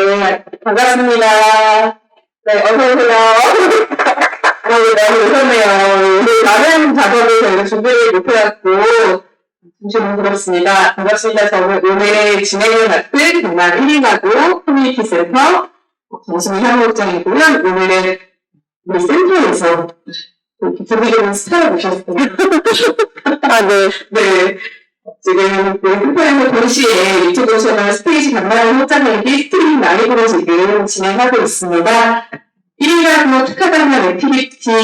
네, 반갑습니다. 네, 어서오세요. 너무 웃었네요. 많은 작업을 저희가 준비를 못해갖고, 진심으로 그렇습니다. 반갑습니다. 저는 오늘 진행을 맡은 경남 1인하고 커뮤니티 센터 정승희 향후국장이고요. 오늘은 우리 센터에서 부르기는 스타를 모셨습니다. 네. 네. 지금 센터에서 동시에 유튜브 채널 스테이지 간만에 확장내기 스트리밍 라이브로 지금 진행하고 있습니다. 1인가구 특화단만 액티비티에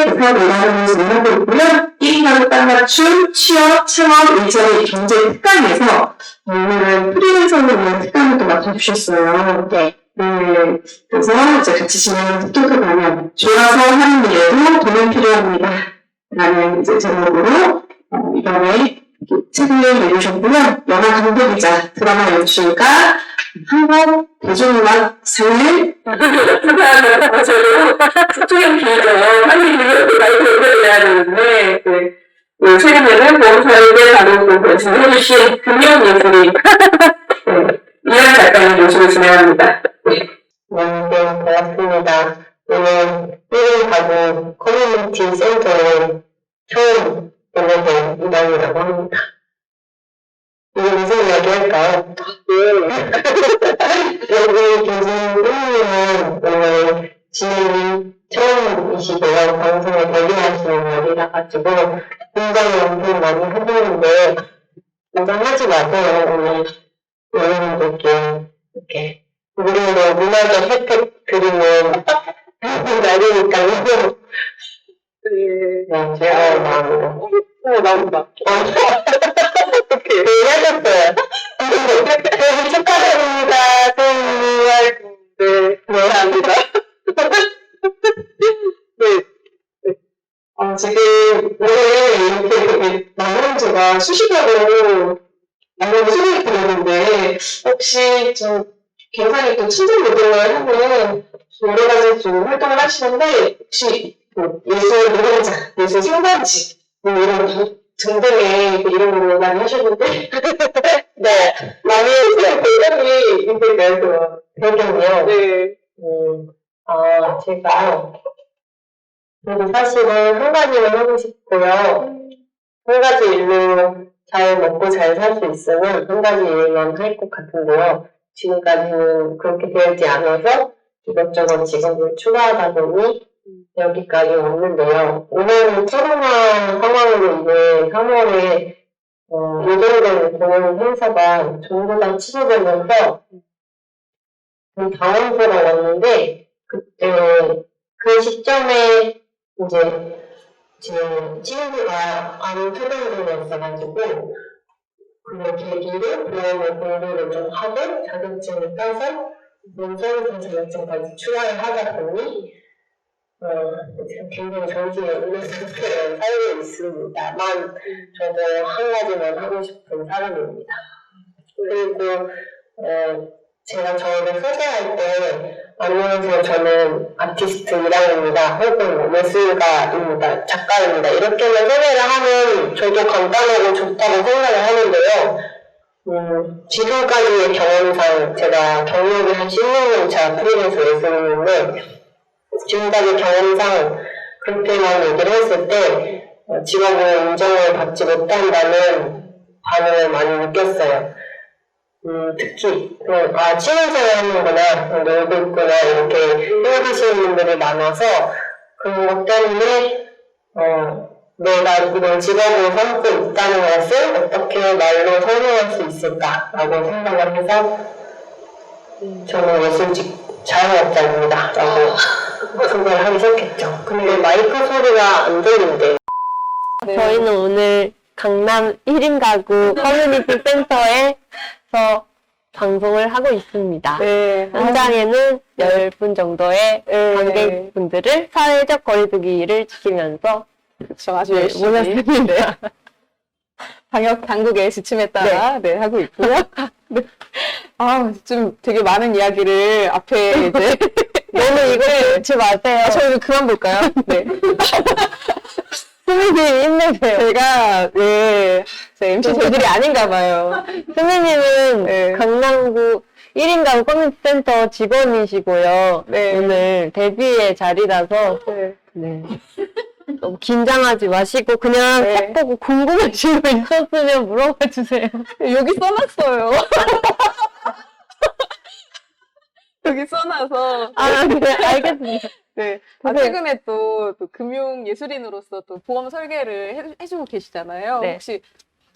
사업을 진행하고 있고요. 1인가구 땅맞춤, 취업, 창업, 일자리, 경제 특강에서 오늘은 프리랜서를 위한 특강을 또 맡아주셨어요. 네. 그래서 이제 같이 진행하는 토크 강연, 좋아서 하는 일에도 돈은 필요합니다. 라는 이제 제목으로 이번에 책을 내주셨고요. 영화 감독이자 드라마 연출가, 한국 대중음악상을 수초형 기획을 한국 기획을 많이 배워야 되는데 최근에는 보험사업에 다루고 진행해주신 금융예술인 이현 작가님 모시고 진행합니다. 네, 반갑습니다. 오늘 1인 가구 커뮤니티 센터에 처음 오게 이담이라고 합니다. 이게 무슨 이야기 할까요? 여기 계신 부모님은 오늘 진행이 처음이시고요. 방송에 데뷔하시는 날이라 가지고 굉장히 엄청 많이 해보는데 긴장하지 마세요. 오늘 여러분들께 이렇게 무료로 문화적 혜택 드리는 날이니까요. 네, 제가 마음으로. 나온다. 어떻게 하셨어요? 축하드립니다. 생일. 네, 감사합니다. 네. 지금 원래 이렇게 나오는 제가 수식어로 나오는 생각이 들었는데 혹시 좀 굉장히 또 친절 노동을 하는 여러 가지 좀 활동을 하시는데 혹시 예술 노동자, 예술 생산지 이런 등등의 이름으로 많이 하셨는데 네, 많이 했어요. 굉장히 인생에서 배경이요? 네. 제가 저도 사실은 한 가지만 하고 싶고요. 한 가지 일로 잘 먹고 잘 살 수 있으면 한 가지 일만 할 것 같은데요. 지금까지는 그렇게 되지 않아서 이것저것 직업을 추가하다 보니 여기까지 왔는데요. 올해는 코로나 상황으로 인해 3월에 예정된 공연 행사가 전부 다 취소되면서 좀 당황스러웠는데 그때 그 시점에 이제 제 친구가 암 투병 중이었어가지고 그 계기로 보험의 공부를 좀 하고 자격증을 따서 문서에서 자격증까지 추가를 하다 보니 굉장히 정신이 없는 상태로 살고 있습니다만 저도 한 가지만 하고 싶은 사람입니다. 그리고 제가 저를 소개할 때 안녕하세요, 저는 아티스트 이랑입니다. 혹은 예술가입니다. 작가입니다. 이렇게만 소개를 하면 저도 간단하고 좋다고 생각을 하는데요. 지금까지의 경험상 제가 경력이 한 10년 차 프리랜서 예술인인데 지금까지 경험상 그렇게만 얘기를 했을 때 직업을 인정을 받지 못한다는 반응을 많이 느꼈어요. 특히 취미생활 하는구나, 놀고 있구나 이렇게 생각하시는 분들이 많아서 그것 때문에 내가 이런 직업을 삼고 있다는 것을 어떻게 말로 설명할 수 있을까라고 생각을 해서 저는 예술직 자영업자입니다 라고 생각을 하기 시작했죠. 근데 마이크 소리가 안 들린대. 네. 저희는 오늘 강남 1인 가구 커뮤니티 센터에서 방송을 하고 있습니다. 네. 현장에는 10분 정도의 관객분들을 사회적 거리두기를 지키면서 그렇죠. 아주 열심히. 네. 방역 당국의 지침에 따라 하고 있고요. 네. 좀 되게 많은 이야기를 앞에 이제 너무 이걸 잊지 마세요. 저희는 그만 볼까요? 네. 수민님 힘내세요. 제가 제 MC 재질이 아닌가 봐요. 수민님은 네. 강남구 1인 가구 커뮤니티 센터 직원이시고요. 네. 오늘 데뷔의 자리라서 네. 네. 너무 긴장하지 마시고 그냥 네. 책 보고 궁금하신 거 있었으면 물어봐 주세요. 여기 써놨어요. 여기 써놔서. 아, 네, 알겠습니다. 네. 최근에 또 금융 예술인으로서 또 보험 설계를 해주고 계시잖아요. 네. 혹시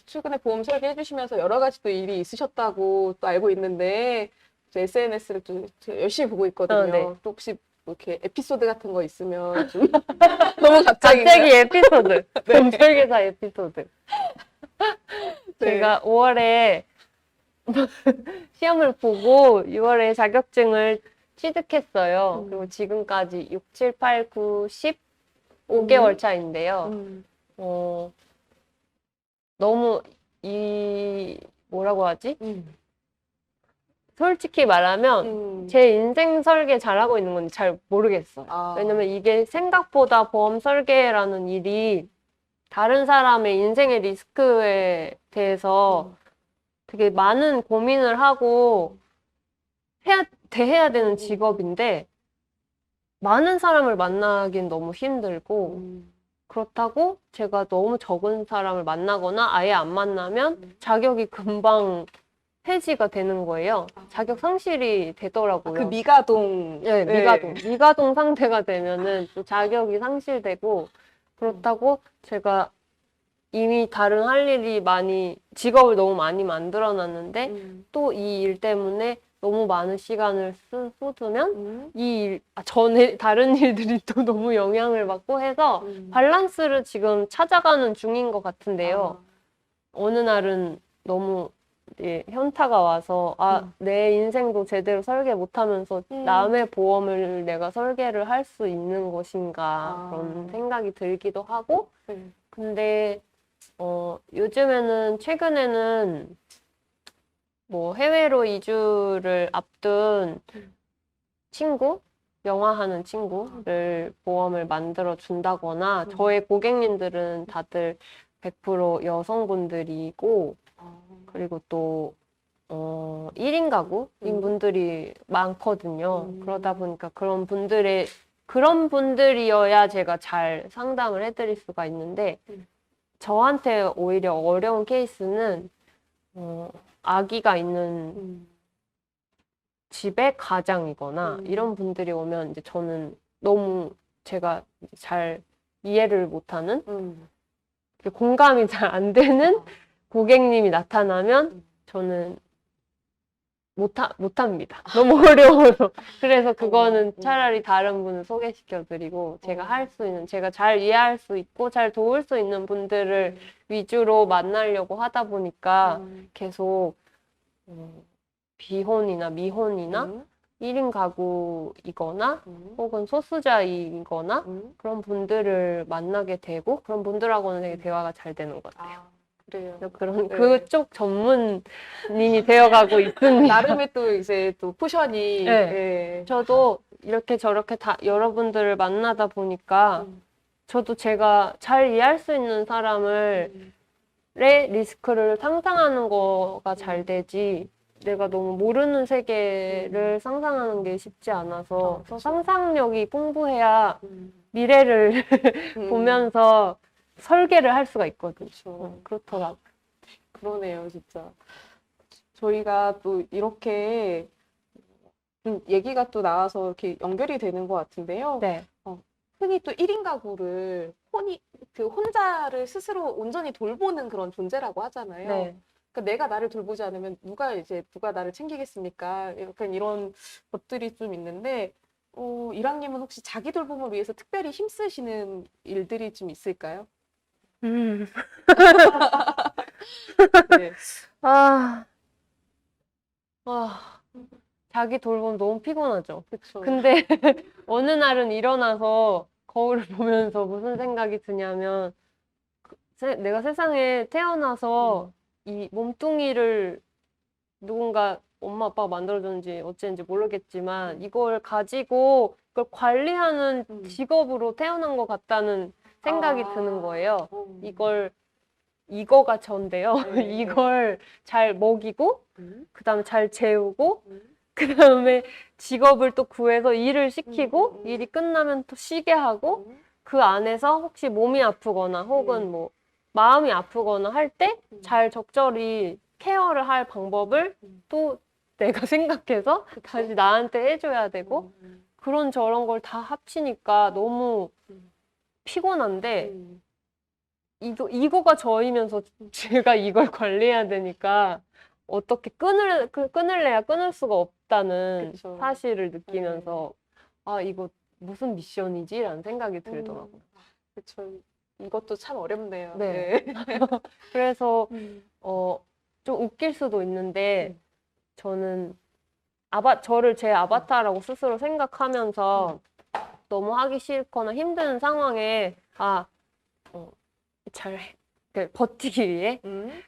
최근에 보험 설계 해주시면서 여러 가지 또 일이 있으셨다고 또 알고 있는데, SNS를 좀 열심히 보고 있거든요. 네. 또 혹시 뭐 이렇게 에피소드 같은 거 있으면 좀 너무 갑자기 에피소드. 네. 보험 설계사 에피소드. 네. 제가 5월에 시험을 보고 6월에 자격증을 취득했어요. 그리고 지금까지 6, 7, 8, 9, 10, 5개월 차인데요. 너무 뭐라고 하지? 솔직히 말하면 제 인생 설계 잘하고 있는 건 잘 모르겠어요. 왜냐면 이게 생각보다 보험 설계라는 일이 다른 사람의 인생의 리스크에 대해서 되게 많은 고민을 하고 대해야 되는 직업인데 많은 사람을 만나긴 너무 힘들고 그렇다고 제가 너무 적은 사람을 만나거나 아예 안 만나면 자격이 금방 폐지가 되는 거예요. 자격 상실이 되더라고요. 그 미가동. 네, 미가동 상태가 되면은 또 자격이 상실되고 그렇다고 제가 이미 다른 할 일이 많이 직업을 너무 많이 만들어 놨는데 또 이 일 때문에 너무 많은 시간을 쏟으면 전에 다른 일들이 또 너무 영향을 받고 해서 밸런스를 지금 찾아가는 중인 것 같은데요. 어느 날은 너무 현타가 와서 내 인생도 제대로 설계 못하면서 남의 보험을 내가 설계를 할 수 있는 것인가 그런 생각이 들기도 하고 근데 요즘에는 최근에는 뭐 해외로 이주를 앞둔 친구, 영화하는 친구를 보험을 만들어 준다거나 저의 고객님들은 다들 100% 여성분들이고 그리고 또 1인 가구인 분들이 많거든요. 그러다 보니까 그런 분들이어야 제가 잘 상담을 해드릴 수가 있는데 저한테 오히려 어려운 케이스는 아기가 있는 집의 가장이거나 이런 분들이 오면 이제 저는 너무 제가 잘 이해를 못하는 공감이 잘 안 되는 고객님이 나타나면 저는 못합니다. 너무 어려워서. 그래서 그거는 차라리 다른 분을 소개시켜드리고 제가 할 수 있는, 제가 잘 이해할 수 있고 잘 도울 수 있는 분들을 위주로 만나려고 하다 보니까 계속 비혼이나 미혼이나 1인 가구이거나 혹은 소수자이거나 그런 분들을 만나게 되고 그런 분들하고는 되게 대화가 잘 되는 것 같아요. 그래요. 그런 그쪽 전문인이 되어가고 있습니다. 나름의 또 이제 또 포션이. 네. 저도 이렇게 저렇게 다 여러분들을 만나다 보니까 저도 제가 잘 이해할 수 있는 사람의 리스크를 상상하는 거가 잘 되지 내가 너무 모르는 세계를 상상하는 게 쉽지 않아서 그래서 상상력이 풍부해야 미래를 보면서 설계를 할 수가 있거든요. 그렇더라고요. 그러네요, 진짜. 저희가 또 이렇게 얘기가 또 나와서 이렇게 연결이 되는 것 같은데요. 네. 흔히 또 1인 가구를 혼자를 스스로 온전히 돌보는 그런 존재라고 하잖아요. 네. 그러니까 내가 나를 돌보지 않으면 누가 나를 챙기겠습니까? 약간 이런 것들이 좀 있는데, 이랑님은 혹시 자기 돌봄을 위해서 특별히 힘쓰시는 일들이 좀 있을까요? 네. 자기 돌봄 너무 피곤하죠. 그쵸. 근데 어느 날은 일어나서 거울을 보면서 무슨 생각이 드냐면 내가 세상에 태어나서 이 몸뚱이를 누군가 엄마 아빠가 만들어줬는지 어쨌는지 모르겠지만 이걸 가지고 그걸 관리하는 직업으로 태어난 것 같다는 생각이 드는 거예요. 이걸 이거가 전데요. 네. 이걸 잘 먹이고, 그 다음에 잘 재우고, 음. 그 다음에 직업을 또 구해서 일을 시키고, 음. 일이 끝나면 또 쉬게 하고, 그 안에서 혹시 몸이 아프거나 혹은 뭐 마음이 아프거나 할 때 잘 적절히 케어를 할 방법을 또 내가 생각해서 그쵸. 다시 나한테 해줘야 되고, 그런 저런 걸 다 합치니까 너무 피곤한데, 이거가 저이면서 제가 이걸 관리해야 되니까 어떻게 끊을래야 끊을 수가 없다는 그쵸. 사실을 느끼면서 아, 이거 무슨 미션이지? 라는 생각이 들더라고요. 그렇죠. 이것도 참 어렵네요. 네. 그래서 좀 웃길 수도 있는데 저는 저를 제 아바타라고 스스로 생각하면서 너무 하기 싫거나 힘든 상황에 잘 버티기 위해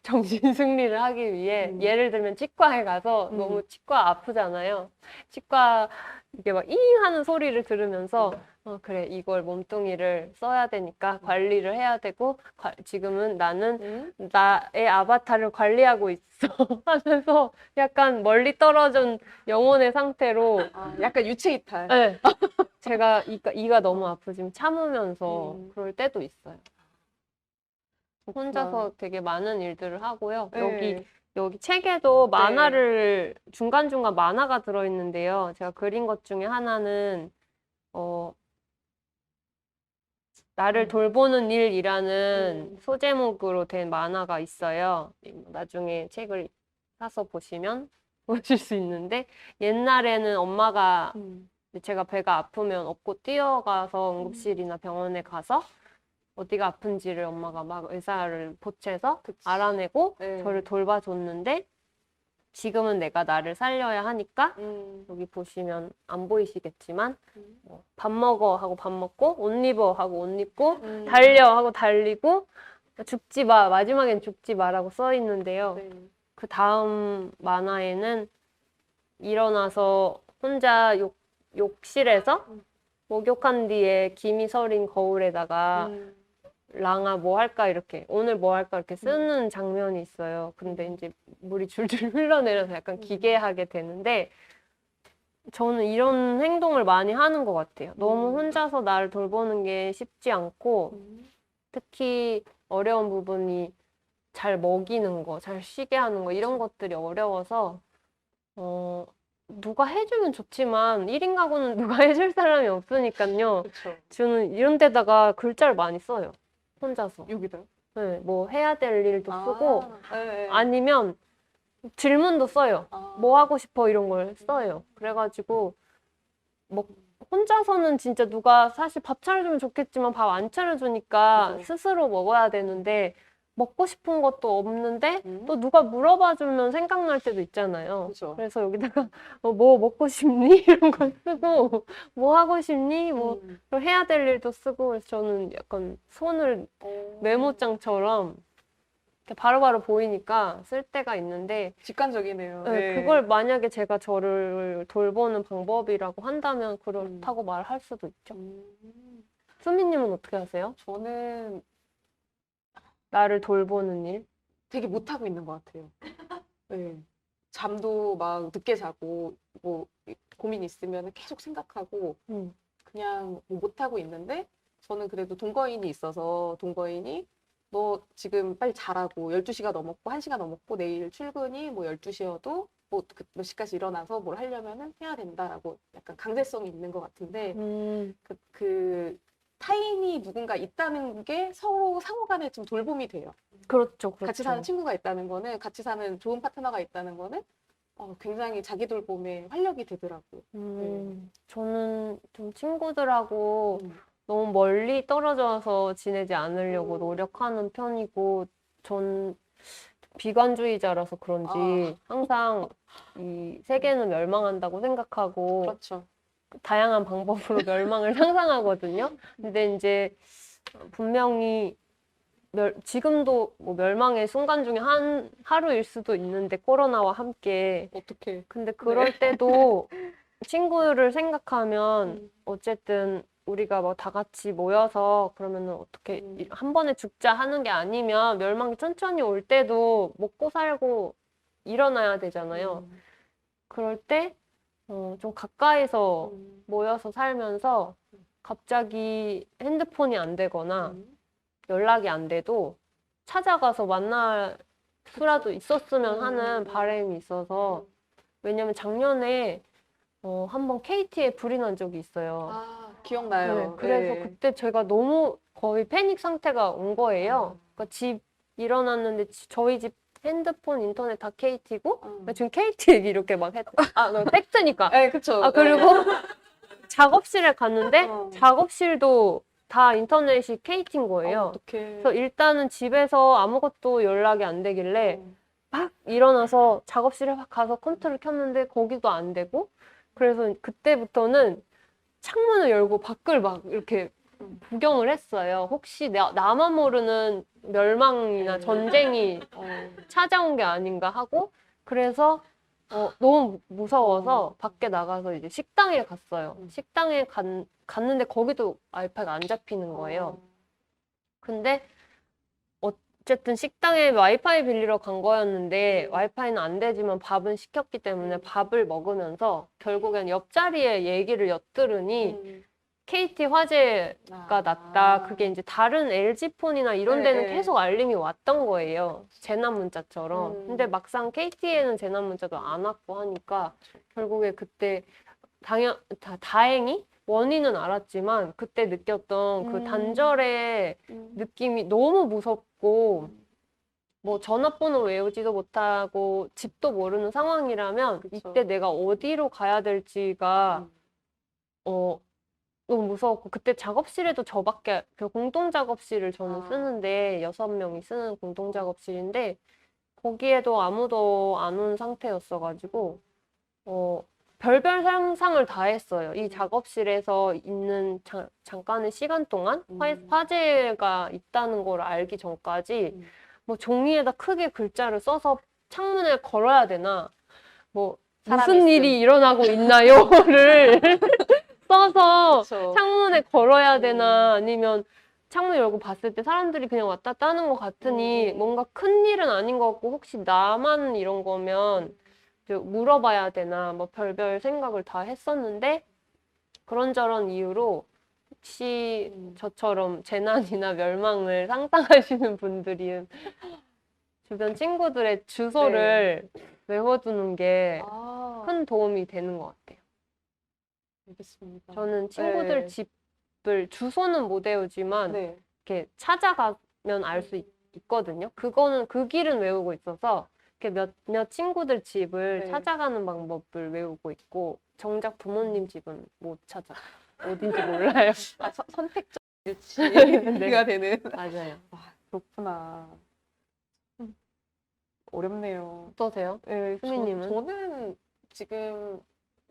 정신 승리를 하기 위해 예를 들면 치과에 가서 너무 치과 아프잖아요. 치과 이게 막 잉 하는 소리를 들으면서 그래 이걸 몸뚱이를 써야 되니까 관리를 해야 되고 지금은 나는 나의 아바타를 관리하고 있어 하면서 약간 멀리 떨어진 영혼의 상태로 약간 유체이탈. 네. 제가 이가 너무 아프지만 참으면서 그럴 때도 있어요. 혼자서 되게 많은 일들을 하고요. 네. 여기 책에도 만화를, 중간중간 만화가 들어있는데요. 제가 그린 것 중에 하나는, 나를 돌보는 일이라는 소제목으로 된 만화가 있어요. 나중에 책을 사서 보시면 보실 수 있는데, 옛날에는 엄마가 제가 배가 아프면 업고 뛰어가서 응급실이나 병원에 가서 어디가 아픈지를 엄마가 막 의사를 보채서 알아내고 저를 돌봐줬는데 지금은 내가 나를 살려야 하니까 여기 보시면 안 보이시겠지만 밥 먹어 하고 밥 먹고 옷 입어 하고 옷 입고 달려 하고 달리고 죽지 마 마지막엔 죽지 마라고 써 있는데요. 그 다음 만화에는 일어나서 혼자 욕실에서 목욕한 뒤에 김이 서린 거울에다가 랑아 뭐 할까 이렇게 오늘 뭐 할까 이렇게 쓰는 장면이 있어요. 근데 이제 물이 줄줄 흘러내려서 약간 기괴하게 되는데 저는 이런 행동을 많이 하는 것 같아요. 너무 혼자서 나를 돌보는 게 쉽지 않고 특히 어려운 부분이 잘 먹이는 거, 잘 쉬게 하는 거 이런 것들이 어려워서 누가 해주면 좋지만 1인 가구는 누가 해줄 사람이 없으니까요. 저는 이런 데다가 글자를 많이 써요. 혼자서. 여기다요? 네, 뭐 해야 될 일도 쓰고 아니면 질문도 써요. 뭐 하고 싶어 이런 걸 써요. 그래가지고 뭐 혼자서는 진짜 누가 사실 밥 차려주면 좋겠지만 밥 안 차려주니까 스스로 먹어야 되는데 먹고 싶은 것도 없는데 또 누가 물어봐주면 생각날 때도 있잖아요. 그래서 여기다가 뭐 먹고 싶니? 이런 걸 쓰고 뭐 하고 싶니? 뭐 해야 될 일도 쓰고 그래서 저는 약간 손을 메모장처럼 이렇게 바로바로 보이니까 쓸 때가 있는데 직관적이네요. 네, 그걸 만약에 제가 저를 돌보는 방법이라고 한다면 그렇다고 말할 수도 있죠. 수미님은 어떻게 하세요? 저는 나를 돌보는 일? 되게 못하고 있는 것 같아요. 네. 잠도 막 늦게 자고, 뭐, 고민 있으면 계속 생각하고, 그냥 뭐 못하고 있는데, 저는 그래도 동거인이 있어서, 동거인이, 너 지금 빨리 자라고, 12시가 넘었고, 1시가 넘었고, 내일 출근이 뭐 12시여도, 뭐 몇 시까지 일어나서 뭘 하려면은 해야 된다라고 약간 강제성이 있는 것 같은데, 타인이 누군가 있다는 게 서로 상호간에 좀 돌봄이 돼요. 그렇죠. 같이 사는 친구가 있다는 거는, 같이 사는 좋은 파트너가 있다는 거는 굉장히 자기 돌봄에 활력이 되더라고요. 저는 좀 친구들하고 너무 멀리 떨어져서 지내지 않으려고 노력하는 편이고, 전 비관주의자라서 그런지 항상 이 세계는 멸망한다고 생각하고, 그렇죠. 다양한 방법으로 멸망을 상상하거든요. 근데 이제 분명히 지금도 뭐 멸망의 순간 중에 하루일 수도 있는데 코로나와 함께 어떻게? 근데 그럴 때도 친구를 생각하면 어쨌든 우리가 뭐 다 같이 모여서 그러면은 어떻게 한 번에 죽자 하는 게 아니면 멸망이 천천히 올 때도 먹고 살고 일어나야 되잖아요. 그럴 때 좀 가까이서 모여서 살면서 갑자기 핸드폰이 안 되거나 연락이 안 돼도 찾아가서 만날 수라도 있었으면 하는 바람이 있어서 왜냐면 작년에 한번 KT에 불이 난 적이 있어요. 아, 기억나요. 네, 그래서 네. 그때 제가 너무 거의 패닉 상태가 온 거예요. 그러니까 집 일어났는데 저희 집 핸드폰, 인터넷 다 KT고 지금 KT 얘기 이렇게 막 했. 너 팩트니까. 네, 그쵸. 그리고 작업실에 갔는데 작업실도 다 인터넷이 KT인 거예요. 어떡해. 그래서 일단은 집에서 아무것도 연락이 안 되길래 막 일어나서 작업실에 막 가서 컴퓨터를 켰는데 거기도 안 되고 그래서 그때부터는 창문을 열고 밖을 막 이렇게 구경을 했어요. 혹시 나만 모르는 멸망이나 전쟁이 찾아온 게 아닌가 하고 그래서 너무 무서워서 밖에 나가서 이제 식당에 갔어요. 식당에 갔는데 거기도 와이파이가 안 잡히는 거예요. 근데 어쨌든 식당에 와이파이 빌리러 간 거였는데 와이파이는 안 되지만 밥은 시켰기 때문에 밥을 먹으면서 결국엔 옆자리에 얘기를 엿들으니 KT 화재가 났다. 그게 이제 다른 LG폰이나 이런 데는 계속 알림이 왔던 거예요. 재난 문자처럼. 근데 막상 KT에는 재난 문자도 안 왔고 하니까 결국에 그때 다행히 원인은 알았지만 그때 느꼈던 그 단절의 느낌이 너무 무섭고 뭐 전화번호 외우지도 못하고 집도 모르는 상황이라면 그쵸. 이때 내가 어디로 가야 될지가 너무 무서웠고 그때 작업실에도 저밖에 그 공동 작업실을 저는 쓰는데 6명이 쓰는 공동 작업실인데 거기에도 아무도 안 온 상태였어가지고 별별 상상을 다 했어요. 이 작업실에서 있는 잠깐의 시간 동안 화재가 있다는 걸 알기 전까지 뭐 종이에다 크게 글자를 써서 창문에 걸어야 되나 뭐 무슨 일이 일어나고 있나요를 써서 그쵸. 창문에 걸어야 되나 아니면 창문 열고 봤을 때 사람들이 그냥 왔다 갔다 하는 것 같으니 뭔가 큰 일은 아닌 것 같고 혹시 나만 이런 거면 이제 물어봐야 되나 뭐 별별 생각을 다 했었는데 그런저런 이유로 혹시 저처럼 재난이나 멸망을 상상하시는 분들이 주변 친구들의 주소를 외워두는 게 큰 도움이 되는 것 같아요. 알겠습니다. 저는 친구들 집을 주소는 못 외우지만 이렇게 찾아가면 알 수 있거든요. 그 길은 외우고 있어서 이렇게 몇몇 친구들 집을 찾아가는 방법을 외우고 있고 정작 부모님 집은 못 찾아. 어딘지 몰라요. 선택적 일치가 되는. 맞아요. 그렇구나. 어렵네요. 어떠세요? 네, 수미님은? 저는 지금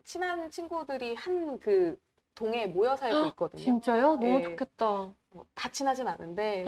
친한 친구들이 한 그 동에 모여 살고 있거든요. 진짜요? 너무 네. 좋겠다. 다 친하진 않은데.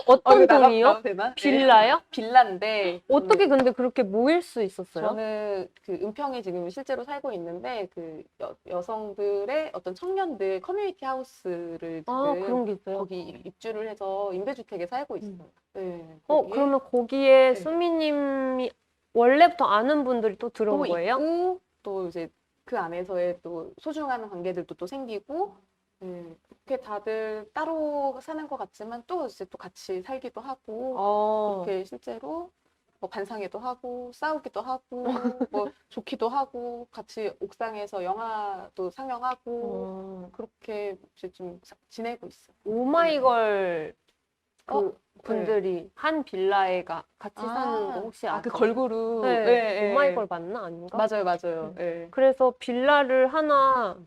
어떤 이거 동이요? 나가도 되나? 빌라요? 빌라인데. 어떻게 근데 그렇게 모일 수 있었어요? 저는 그 은평에 지금 실제로 살고 있는데 그 여성들의 어떤 청년들 커뮤니티 하우스를 지금 그런 게 있어요? 거기 입주를 해서 임대주택에 살고 있어요. 네, 그러면 거기에 네. 수미님이 원래부터 아는 분들이 또 들어온 또 거예요? 있고 또 이제 그 안에서의 또 소중한 관계들도 또 생기고 그렇게 다들 따로 사는 것 같지만 또 이제 또 같이 살기도 하고 그렇게 실제로 뭐 반상회도 하고 싸우기도 하고 뭐 좋기도 하고 같이 옥상에서 영화도 상영하고 그렇게 이제 좀 지내고 있어요. 오마이걸 그 분들이 한 빌라에 같이 사는 거 혹시 아세요? 그 걸그룹. 네. 오마이걸 맞나? 아닌가? 맞아요. 네. 그래서 빌라를 하나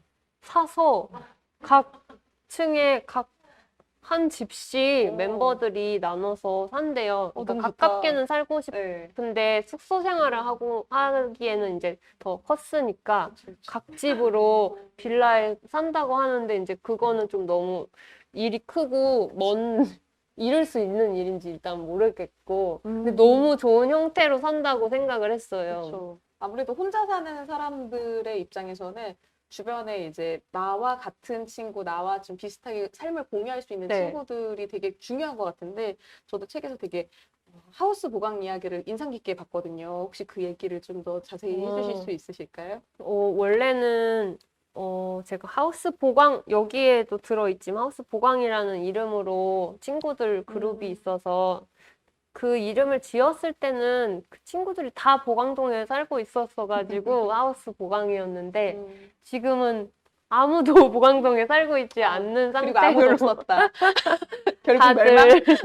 사서 각 층에 각 한 집씩 멤버들이 나눠서 산대요. 그러니까 너무 좋다. 가깝게는 살고 싶은데 숙소 생활을 하기에는 이제 더 컸으니까 각 집으로 빌라에 산다고 하는데 이제 그거는 좀 너무 일이 크고 이룰 수 있는 일인지 일단 모르겠고 근데 너무 좋은 형태로 산다고 생각을 했어요. 그렇죠. 아무래도 혼자 사는 사람들의 입장에서는 주변에 이제 나와 같은 친구, 나와 좀 비슷하게 삶을 공유할 수 있는 네. 친구들이 되게 중요한 것 같은데, 저도 책에서 되게 하우스 보강 이야기를 인상 깊게 봤거든요. 혹시 그 얘기를 좀 더 자세히 해주실 수 있으실까요? 원래는 제가 하우스 보강, 여기에도 들어있지만 하우스 보강이라는 이름으로 친구들 그룹이 있어서 그 이름을 지었을 때는 그 친구들이 다 보강동에 살고 있었어가지고 하우스 보강이었는데 지금은 아무도 보강동에 살고 있지 않는 그리고 아무도 상태로 없었다. 결국 다들 멸망? 이제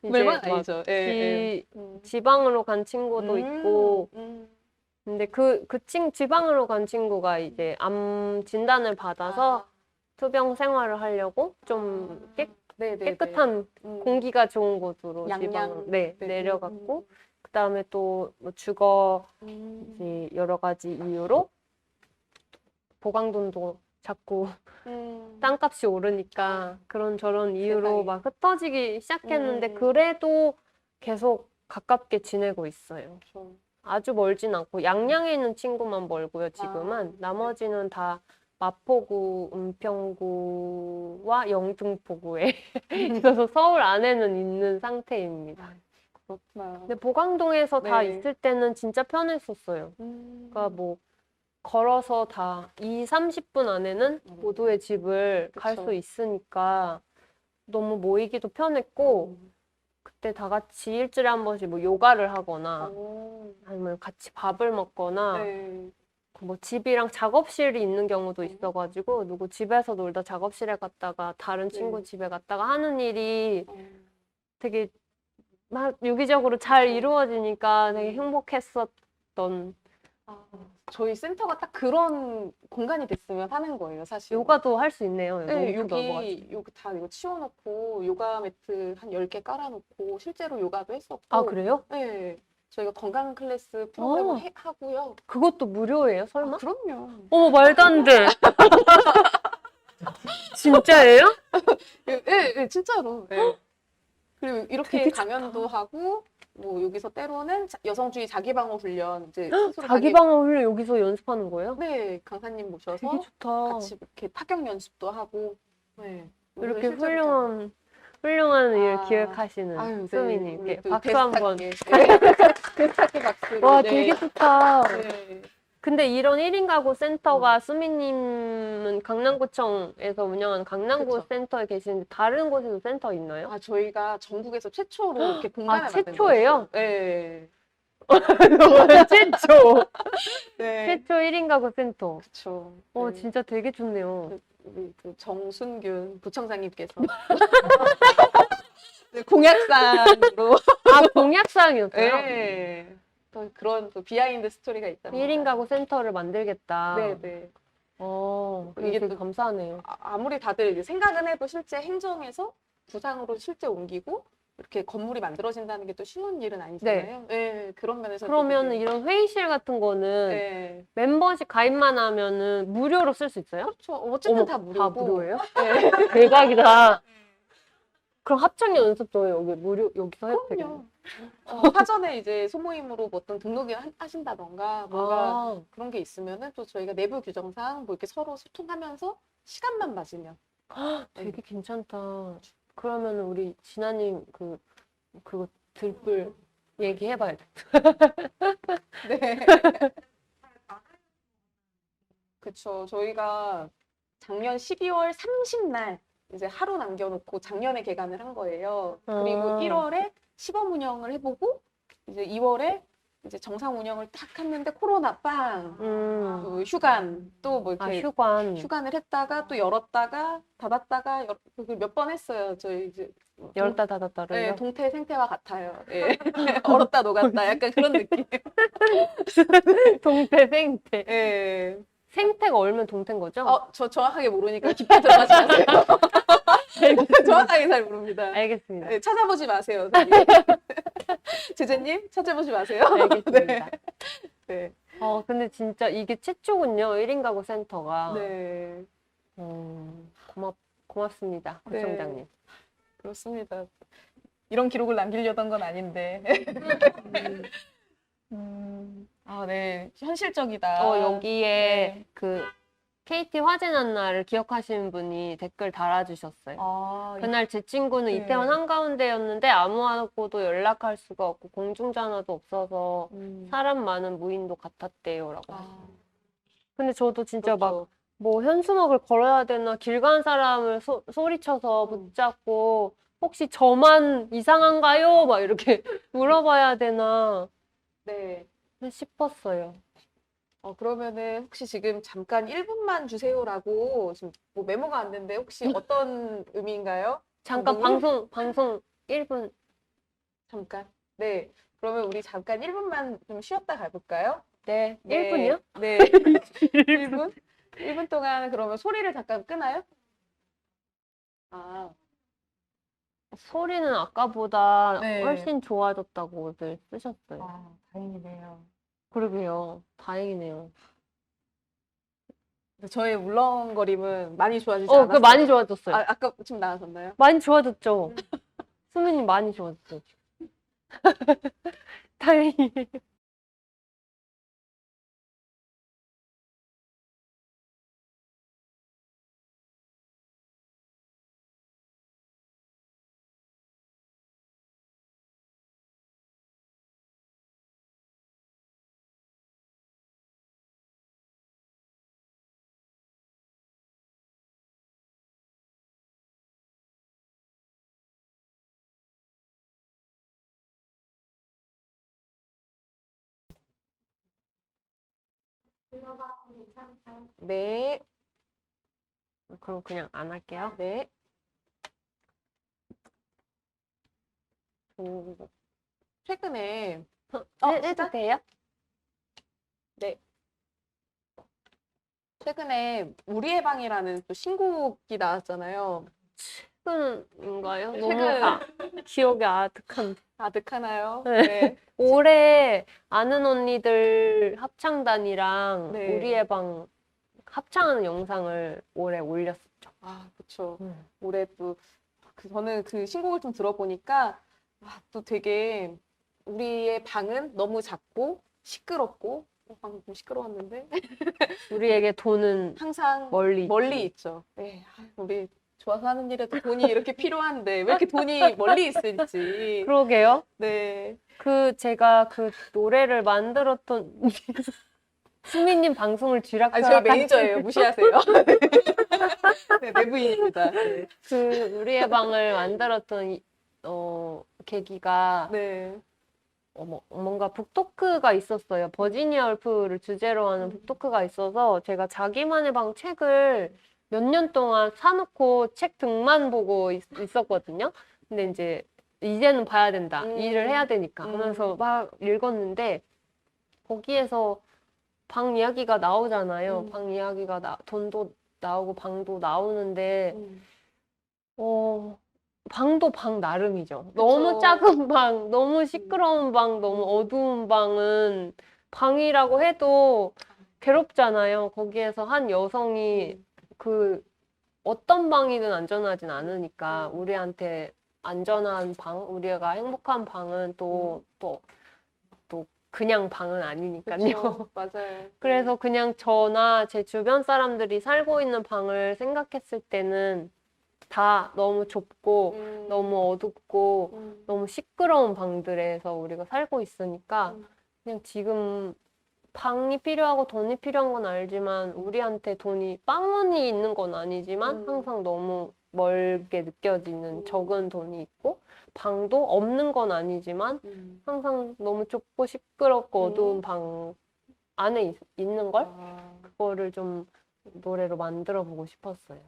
멸망 막 아니죠. 예, 예. 지방으로 간 친구도 있고 근데 지방으로 간 친구가 이제 암 진단을 받아서 투병 생활을 하려고 좀 네네네. 깨끗한 공기가 좋은 곳으로 양양. 지방으로 네. 내려갔고 그다음에 또 뭐 주거 이제 여러 가지 이유로 보강돈도 자꾸 땅값이 오르니까 그런 저런 이유로 세상에. 막 흩어지기 시작했는데 그래도 계속 가깝게 지내고 있어요. 그렇죠. 아주 멀진 않고 양양에 있는 친구만 멀고요, 지금은. 나머지는 다 마포구, 은평구와 영등포구에 있어서 서울 안에는 있는 상태입니다. 그렇구나. 근데 보강동에서 다 네. 있을 때는 진짜 편했었어요. 그러니까 뭐 걸어서 다 30분 안에는 모두의 집을 갈 그쵸. 수 있으니까 너무 모이기도 편했고 그때 다 같이 일주일에 한 번씩 뭐 요가를 하거나 아니면 같이 밥을 먹거나 네. 뭐 집이랑 작업실이 있는 경우도 있어가지고 누구 집에서 놀다 작업실에 갔다가 다른 친구 집에 갔다가 하는 일이 되게 막 유기적으로 잘 이루어지니까 되게 행복했었던 저희 센터가 딱 그런 공간이 됐으면 하는 거예요, 사실. 요가도 할 수 있네요. 네, 너무 넓어가지고. 여기 다 이거 치워놓고 요가 매트 한 10개 깔아놓고 실제로 요가도 했었고. 아, 그래요? 네. 저희가 건강 클래스 프로그램을 아. 하고요. 그것도 무료예요, 설마? 그럼요. 말도 안 돼. 진짜예요? 네, 진짜로. 네. 그리고 이렇게 되게 강연도 하고, 뭐 여기서 때로는 여성주의 자기방어 훈련, 이제 스스로 자기 방어를 여기서 연습하는 거예요? 네, 강사님 모셔서 되게 좋다. 같이 이렇게 타격 연습도 하고, 네. 이렇게 실제로 훌륭한 일 아, 기획하시는 아유, 수민님. 우리 또 박수 한번. 데스타께 박수. 와, 되게 좋다. 네. 근데 이런 1인 가구 센터가 수민님은 강남구청에서 운영하는 강남구 그쵸. 센터에 계시는데 다른 곳에도 센터 있나요? 아, 저희가 전국에서 최초로 이렇게 공간을 만든 최초예요? 거였어요. 네. 최초. 네. 최초 1인 가구 센터. 그쵸. 진짜 되게 좋네요. 우리 그 정순균 부청장님께서 네, 공약상으로 공약사항이었어요? 네. 또 그런 또 비하인드 스토리가 있답니다. 1인 가구 센터를 만들겠다. 네네. 이게 이게 되게 또 감사하네요. 아무리 다들 이제 생각은 해도 실제 행정에서 구상으로 실제 옮기고 이렇게 건물이 만들어진다는 게 또 쉬운 일은 아니잖아요. 네. 그런 면에서 그러면 이런 회의실 같은 거는 네. 멤버십 가입만 하면은 무료로 쓸 수 있어요? 그렇죠. 어쨌든 다 무료고. 다 무료예요? 네. 대박이다. 그럼 합창 연습도 여기 무료 여기서 해도 되겠네요. 그럼요. 사전에 이제 소모임으로 뭐 어떤 등록을 하신다던가 뭔가 그런 게 있으면은 또 저희가 내부 규정상 뭐 이렇게 서로 소통하면서 시간만 맞으면 되게 괜찮다. 그러면 우리 진아님 그거 들불 얘기해봐야 돼. 네. 그쵸. 저희가 작년 12월 30날 이제 하루 남겨놓고 작년에 개관을 한 거예요. 그리고 1월에 시범 운영을 해보고 이제 2월에 이제 정상 운영을 딱 했는데 코로나 빵, 그 휴관 또 뭐 이렇게 휴관을 했다가 또 열었다가 닫았다가 몇 번 했어요. 저희 이제 열다 닫았다를. 네, 동태 생태와 같아요. 예. 얼었다 녹았다 약간 그런 느낌. 동태 생태. 예. 생태가 얼면 동태인 거죠? 저 정확하게 모르니까 깊게 들어가지 마세요. 정확하게 잘 모릅니다. 알겠습니다. 네, 찾아보지 마세요. 제재님 찾아보지 마세요. 알겠습니다. 네. 근데 진짜 이게 최초군요. 1인 가구 센터가. 네. 고맙습니다. 구청장님. 그렇습니다. 이런 기록을 남기려던 건 아닌데. 네. 현실적이다. 여기에 네. 그 KT 화재 난 날을 기억하시는 분이 댓글 달아주셨어요. 아, 그날 제 친구는 네. 이태원 한가운데였는데 아무하고도 연락할 수가 없고 공중전화도 없어서 사람 많은 무인도 같았대요라고. 아, 근데 저도 진짜 막 그렇죠. 뭐 현수막을 걸어야 되나 길 가는 사람을 소리쳐서 음. 붙잡고 혹시 저만 이상한가요? 막 이렇게 물어봐야 되나 네. 싶었어요. 그러면은 혹시 지금 잠깐 1분만 주세요라고 지금 뭐 메모가 왔는데 혹시 어떤 의미인가요? 잠깐 감독님? 방송 1분. 잠깐. 네. 그러면 우리 잠깐 1분만 좀 쉬었다 가볼까요? 네, 네. 1분이요? 네. 1분? 1분 동안 그러면 소리를 잠깐 끄나요? 아, 소리는 아까보다 네. 훨씬 좋아졌다고들 쓰셨어요. 아, 다행이네요. 그러게요. 다행이네요. 저의 울렁거림은 많이 좋아지지 그 않았어요. 많이 좋아졌어요. 아까 좀 나아졌나요? 많이 좋아졌죠? 수민님 많이 좋아졌어요. 다행이에요. 네. 그럼 그냥 안 할게요. 네. 최근에 해도 시작? 돼요? 네. 최근에 우리의 방이라는 또 신곡이 나왔잖아요. 최근인가요? 너무 최근. 기억이 아득한데. 아득하나요? 네. 네. 올해 아는 언니들 합창단이랑 네. 우리의 방 합창하는 영상을 올해 올렸었죠. 아, 그쵸. 올해 또, 저는 그 신곡을 좀 들어보니까, 또 되게, 우리의 방은 너무 작고, 시끄럽고, 방금 좀 시끄러웠는데, 우리에게 돈은 항상 멀리 있죠. 네, 우리 좋아서 하는 일에도 돈이 이렇게 필요한데, 왜 이렇게 돈이 멀리 있을지. 그러게요. 네. 제가 그 노래를 만들었던 수민님 방송을 아니, 저희 쥐락펴락 매니저예요. 무시하세요. 네, 내부인입니다. 네. 우리의 방을 만들었던 계기가 네. 뭔가 북토크가 있었어요. 버지니아 울프를 주제로 하는 북토크가 있어서 제가 자기만의 방 책을 몇 년 동안 사놓고 책 등만 보고 있었거든요. 근데 이제는 봐야 된다. 일을 해야 되니까 하면서 막 읽었는데 거기에서 방 이야기가 나오잖아요. 방 이야기가 돈도 나오고 방도 나오는데 방도 방 나름이죠. 너무 작은 방, 너무 시끄러운 방, 너무 어두운 방은 방이라고 해도 괴롭잖아요. 거기에서 한 여성이 어떤 방이든 안전하진 않으니까 우리한테 안전한 방, 우리가 행복한 방은 또 그냥 방은 아니니까요. 그쵸, 맞아요. 그래서 그냥 저나 제 주변 사람들이 살고 있는 방을 생각했을 때는 다 너무 좁고 너무 어둡고 너무 시끄러운 방들에서 우리가 살고 있으니까 그냥 지금 방이 필요하고 돈이 필요한 건 알지만 우리한테 빵원이 있는 건 아니지만 항상 너무 멀게 느껴지는 적은 돈이 있고 방도 없는 건 아니지만 항상 너무 좁고 시끄럽고 어두운 방 안에 있는 걸 그거를 좀 노래로 만들어 보고 싶었어요.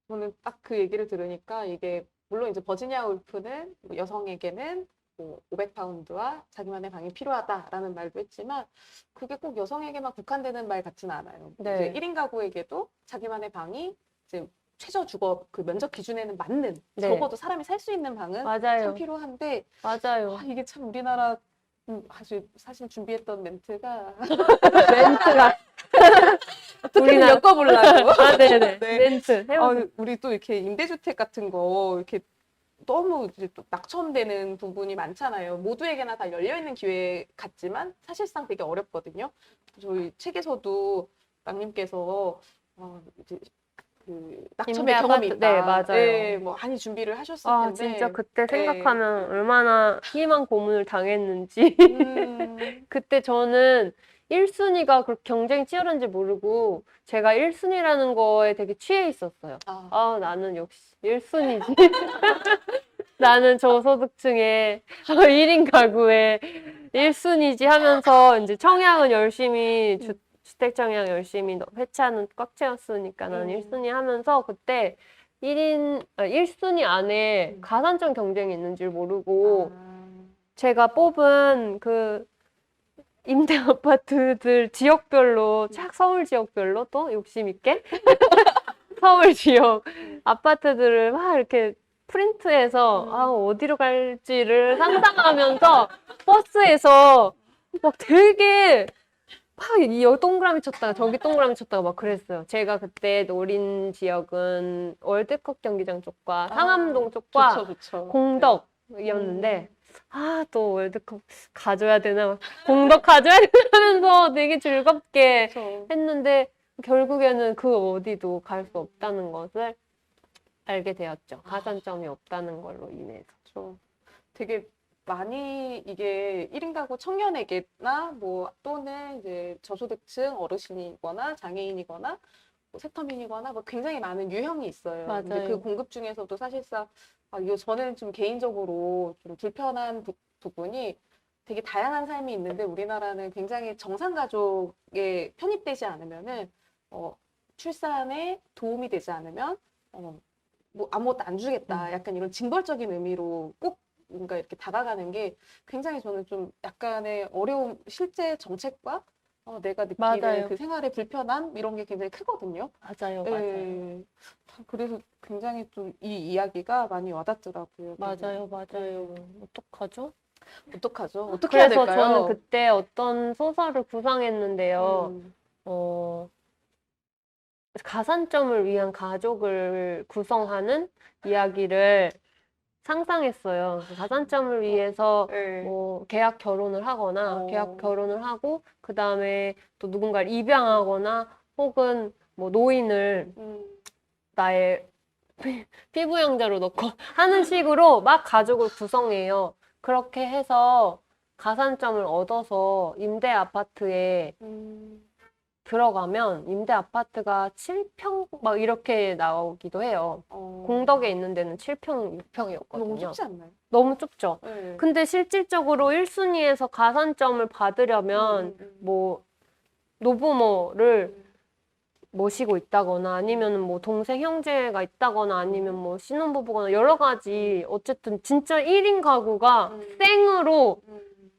저는 딱 그 얘기를 들으니까 이게 물론 이제 버지니아 울프는 여성에게는 뭐 500파운드와 자기만의 방이 필요하다라는 말도 했지만 그게 꼭 여성에게만 국한되는 말 같지는 않아요. 네. 이제 1인 가구에게도 자기만의 방이 이제 최저 주거 그 면적 기준에는 맞는 네. 적어도 사람이 살 수 있는 방은 맞아요. 참 필요한데 맞아요. 이게 참 우리나라 아주 사실 준비했던 멘트가 멘트가 어떻게든 엮어보려고. 네네. 네. 멘트 해보세요. 우리 또 이렇게 임대주택 같은 거 이렇게 너무 이제 또 낙첨되는 부분이 많잖아요. 모두에게나 다 열려있는 기회 같지만 사실상 되게 어렵거든요. 저희 책에서도 랑님께서 이제 그 임대 낙첨의 경험이 아파트, 있다. 네, 맞아요. 네, 뭐 많이 준비를 하셨을 아, 텐데. 진짜 그때 네. 생각하면 얼마나 희망 고문을 당했는지. 그때 저는 1순위가 그렇게 경쟁이 치열한지 모르고 제가 1순위라는 거에 되게 취해 있었어요. 아, 나는 역시 1순위지. 나는 저소득층의 1인 가구의 1순위지 하면서 이제 청약은 열심히 주택 청약 열심히 회차는 꽉 채웠으니까 나는 1순위 하면서 그때 1순위 안에 가산점 경쟁이 있는 줄 모르고 제가 뽑은 그 임대 아파트들 지역별로 쫙 서울 지역별로 또 욕심 있게 서울 지역 아파트들을 막 이렇게 프린트해서 어디로 갈지를 상상하면서 버스에서 막 되게 막 여기 동그라미 쳤다가 저기 동그라미 쳤다가 막 그랬어요. 제가 그때 노린 지역은 월드컵 경기장 쪽과 상암동 쪽과 좋죠. 공덕이었는데 또 월드컵 가져야 되나 공덕 가져야 되나 하면서 되게 즐겁게 그쵸. 했는데 결국에는 그 어디도 갈 수 없다는 것을 알게 되었죠. 가산점이 없다는 걸로 인해서. 그렇죠. 되게 많이 이게 1인 가구 청년에게나 뭐 또는 이제 저소득층 어르신이거나 장애인이거나 뭐 세터민이거나 뭐 굉장히 많은 유형이 있어요. 근데 맞아요. 그 공급 중에서도 사실상 이거 저는 좀 개인적으로 좀 불편한 부분이 되게 다양한 삶이 있는데 우리나라는 굉장히 정상가족에 편입되지 않으면은 출산에 도움이 되지 않으면 뭐 아무것도 안 주겠다. 약간 이런 징벌적인 의미로 꼭 뭔가 이렇게 다가가는 게 굉장히 저는 좀 약간의 어려움, 실제 정책과 내가 느끼는 맞아요. 그 생활의 불편함 이런 게 굉장히 크거든요. 맞아요, 예. 그래서 굉장히 좀 이 이야기가 많이 와닿더라고요. 맞아요. 어떡하죠? 어떡하죠? 어떻게 해야 그래서 될까요? 저는 그때 어떤 소설을 구상했는데요. 가산점을 위한 가족을 구성하는 이야기를 상상했어요. 가산점을 위해서 네. 뭐 계약 결혼을 하거나 어. 계약 결혼을 하고 그 다음에 또 누군가를 입양하거나 혹은 뭐 노인을 나의 피부 형제로 넣고 하는 식으로 막 가족을 구성해요. 그렇게 해서 가산점을 얻어서 임대 아파트에 들어가면 임대 아파트가 7평 막 이렇게 나오기도 해요. 공덕에 있는 데는 7평, 6평이었거든요. 너무 좁지 않나요? 너무 좁죠. 네. 근데 실질적으로 1순위에서 가산점을 받으려면 뭐 노부모를 모시고 있다거나 아니면 뭐 동생 형제가 있다거나 아니면 뭐 신혼부부거나 여러 가지 어쨌든 진짜 1인 가구가 생으로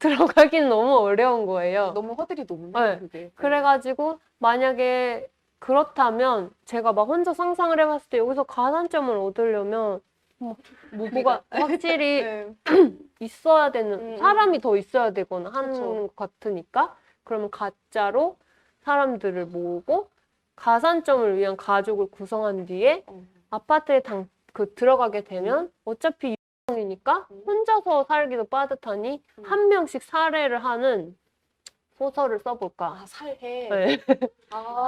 들어가긴 너무 어려운 거예요. 너무 허들이 높네. 네. 그게. 그래가지고 만약에 그렇다면 제가 막 혼자 상상을 해봤을 때 여기서 가산점을 얻으려면 뭐가 확실히 네. 있어야 되는 사람이 더 있어야 되거나 하는 그쵸. 것 같으니까 그러면 가짜로 사람들을 모으고 가산점을 위한 가족을 구성한 뒤에 아파트에 들어가게 되면 어차피 이니까 혼자서 살기도 빠듯하니 한 명씩 살해를 하는 소설을 써볼까. 살해. 네.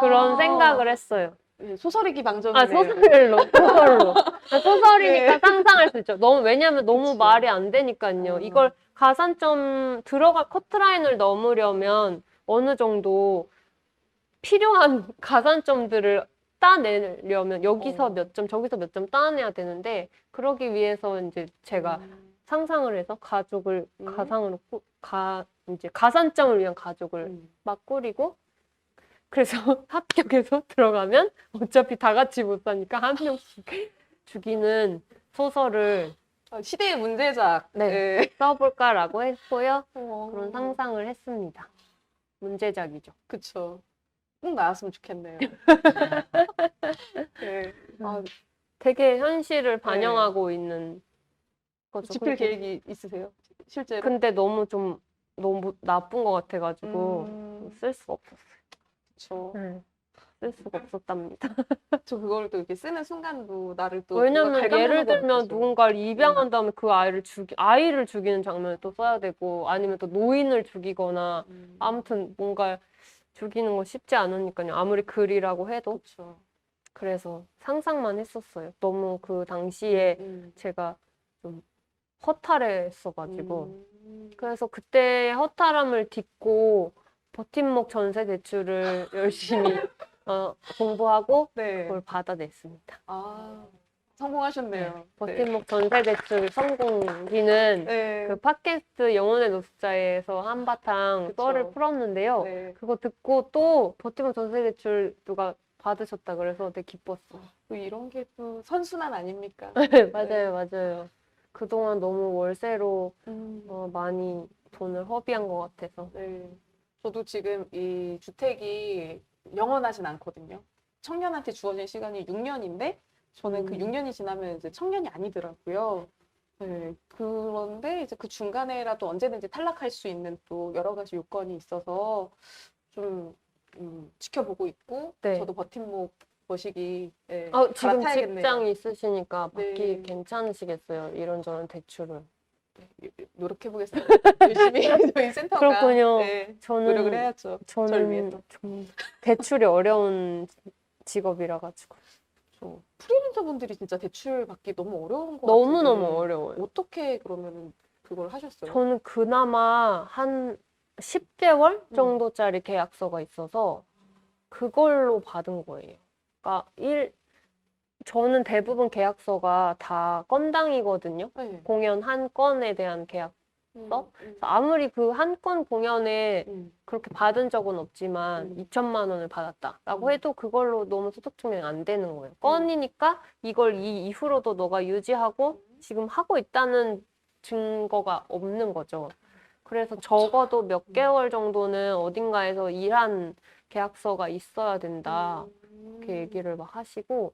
그런 생각을 했어요. 소설이기 방정이네요. 소설로. 소설이니까 네. 상상할 수 있죠. 왜냐면 너무 그치. 말이 안 되니까요. 이걸 가산점 커트라인을 넘으려면 어느 정도 필요한 가산점들을 따내려면 여기서 몇 점, 저기서 몇 점 따내야 되는데 그러기 위해서 이제 제가 상상을 해서 가족을 가상으로 이제 가산점을 위한 가족을 막 꾸리고 그래서 합격해서 들어가면 어차피 다 같이 못 사니까 한 명씩 죽이는 소설을 시대의 문제작. 네. 써볼까라고 했고요. 그런 그런 상상을 했습니다. 문제작이죠. 그쵸. 꼭 나왔으면 좋겠네요. 네. 되게 현실을 반영하고 있는 거죠. 집필 계획이 있으세요? 실제로? 근데 너무 나쁜 것 같아가지고 쓸 수가 없었어요. 그쵸. 쓸 수가 없었답니다. 저 그걸 또 이렇게 쓰는 순간도 나를 또 왜냐면 누가 예를 갉아먹는 것 들면 같아서. 누군가를 입양한 다음에 그 아이를 죽이는 장면을 또 써야 되고 아니면 또 노인을 죽이거나 아무튼 뭔가 죽이는 거 쉽지 않으니까요. 아무리 글이라고 해도. 그렇죠. 그래서 상상만 했었어요. 너무 그 당시에 음. 제가 좀 허탈했어가지고. 음. 그래서 그때 허탈함을 딛고 버팀목 전세 대출을 열심히 공부하고 네. 그걸 받아냈습니다. 아, 성공하셨네요. 네. 버팀목 전세 대출 성공기는 네. 그 팟캐스트 영혼의 노숙자에서 한바탕 그쵸. 썰을 풀었는데요. 네. 그거 듣고 또 버팀목 전세 대출 누가 받으셨다 그래서 되게 기뻤어. 또 이런 게 또 선순환 아닙니까? 맞아요, 맞아요. 그동안 너무 월세로 음. 많이 돈을 허비한 것 같아서. 네. 저도 지금 이 주택이 영원하진 않거든요. 청년한테 주어진 시간이 6년인데 저는 그 6년이 지나면 이제 청년이 아니더라고요. 네. 그런데 이제 그 중간에라도 언제든지 탈락할 수 있는 또 여러 가지 요건이 있어서 좀 지켜보고 있고 네. 저도 버팀목 머시기 지금 갈아타야겠네요. 직장 있으시니까 받기 네. 괜찮으시겠어요? 이런저런 대출을. 노력해보겠습니다. 열심히 저희 센터가 그렇군요. 네, 저는 노력을 해야죠. 저를 저는 위해서. 좀 대출이 어려운 직업이라 가지고 프리랜서 분들이 진짜 대출 받기 너무 어려운 것 너무너무 같은데 어려워요. 어떻게 그러면 그걸 하셨어요? 저는 그나마 한 10개월 정도짜리 계약서가 있어서 그걸로 받은 거예요. 그러니까 저는 대부분 계약서가 다 건당이거든요. 네. 공연 한 건에 대한 계약. 음, 그래서 아무리 그 한 건 공연에 음, 그렇게 받은 적은 없지만 2천만 원을 받았다라고 해도 그걸로 너무 소득 증명이 안 되는 거예요. 건이니까 이걸 이 이후로도 너가 유지하고 지금 하고 있다는 증거가 없는 거죠. 그래서 적어도 몇 개월 정도는 어딘가에서 일한 계약서가 있어야 된다. 이렇게 얘기를 막 하시고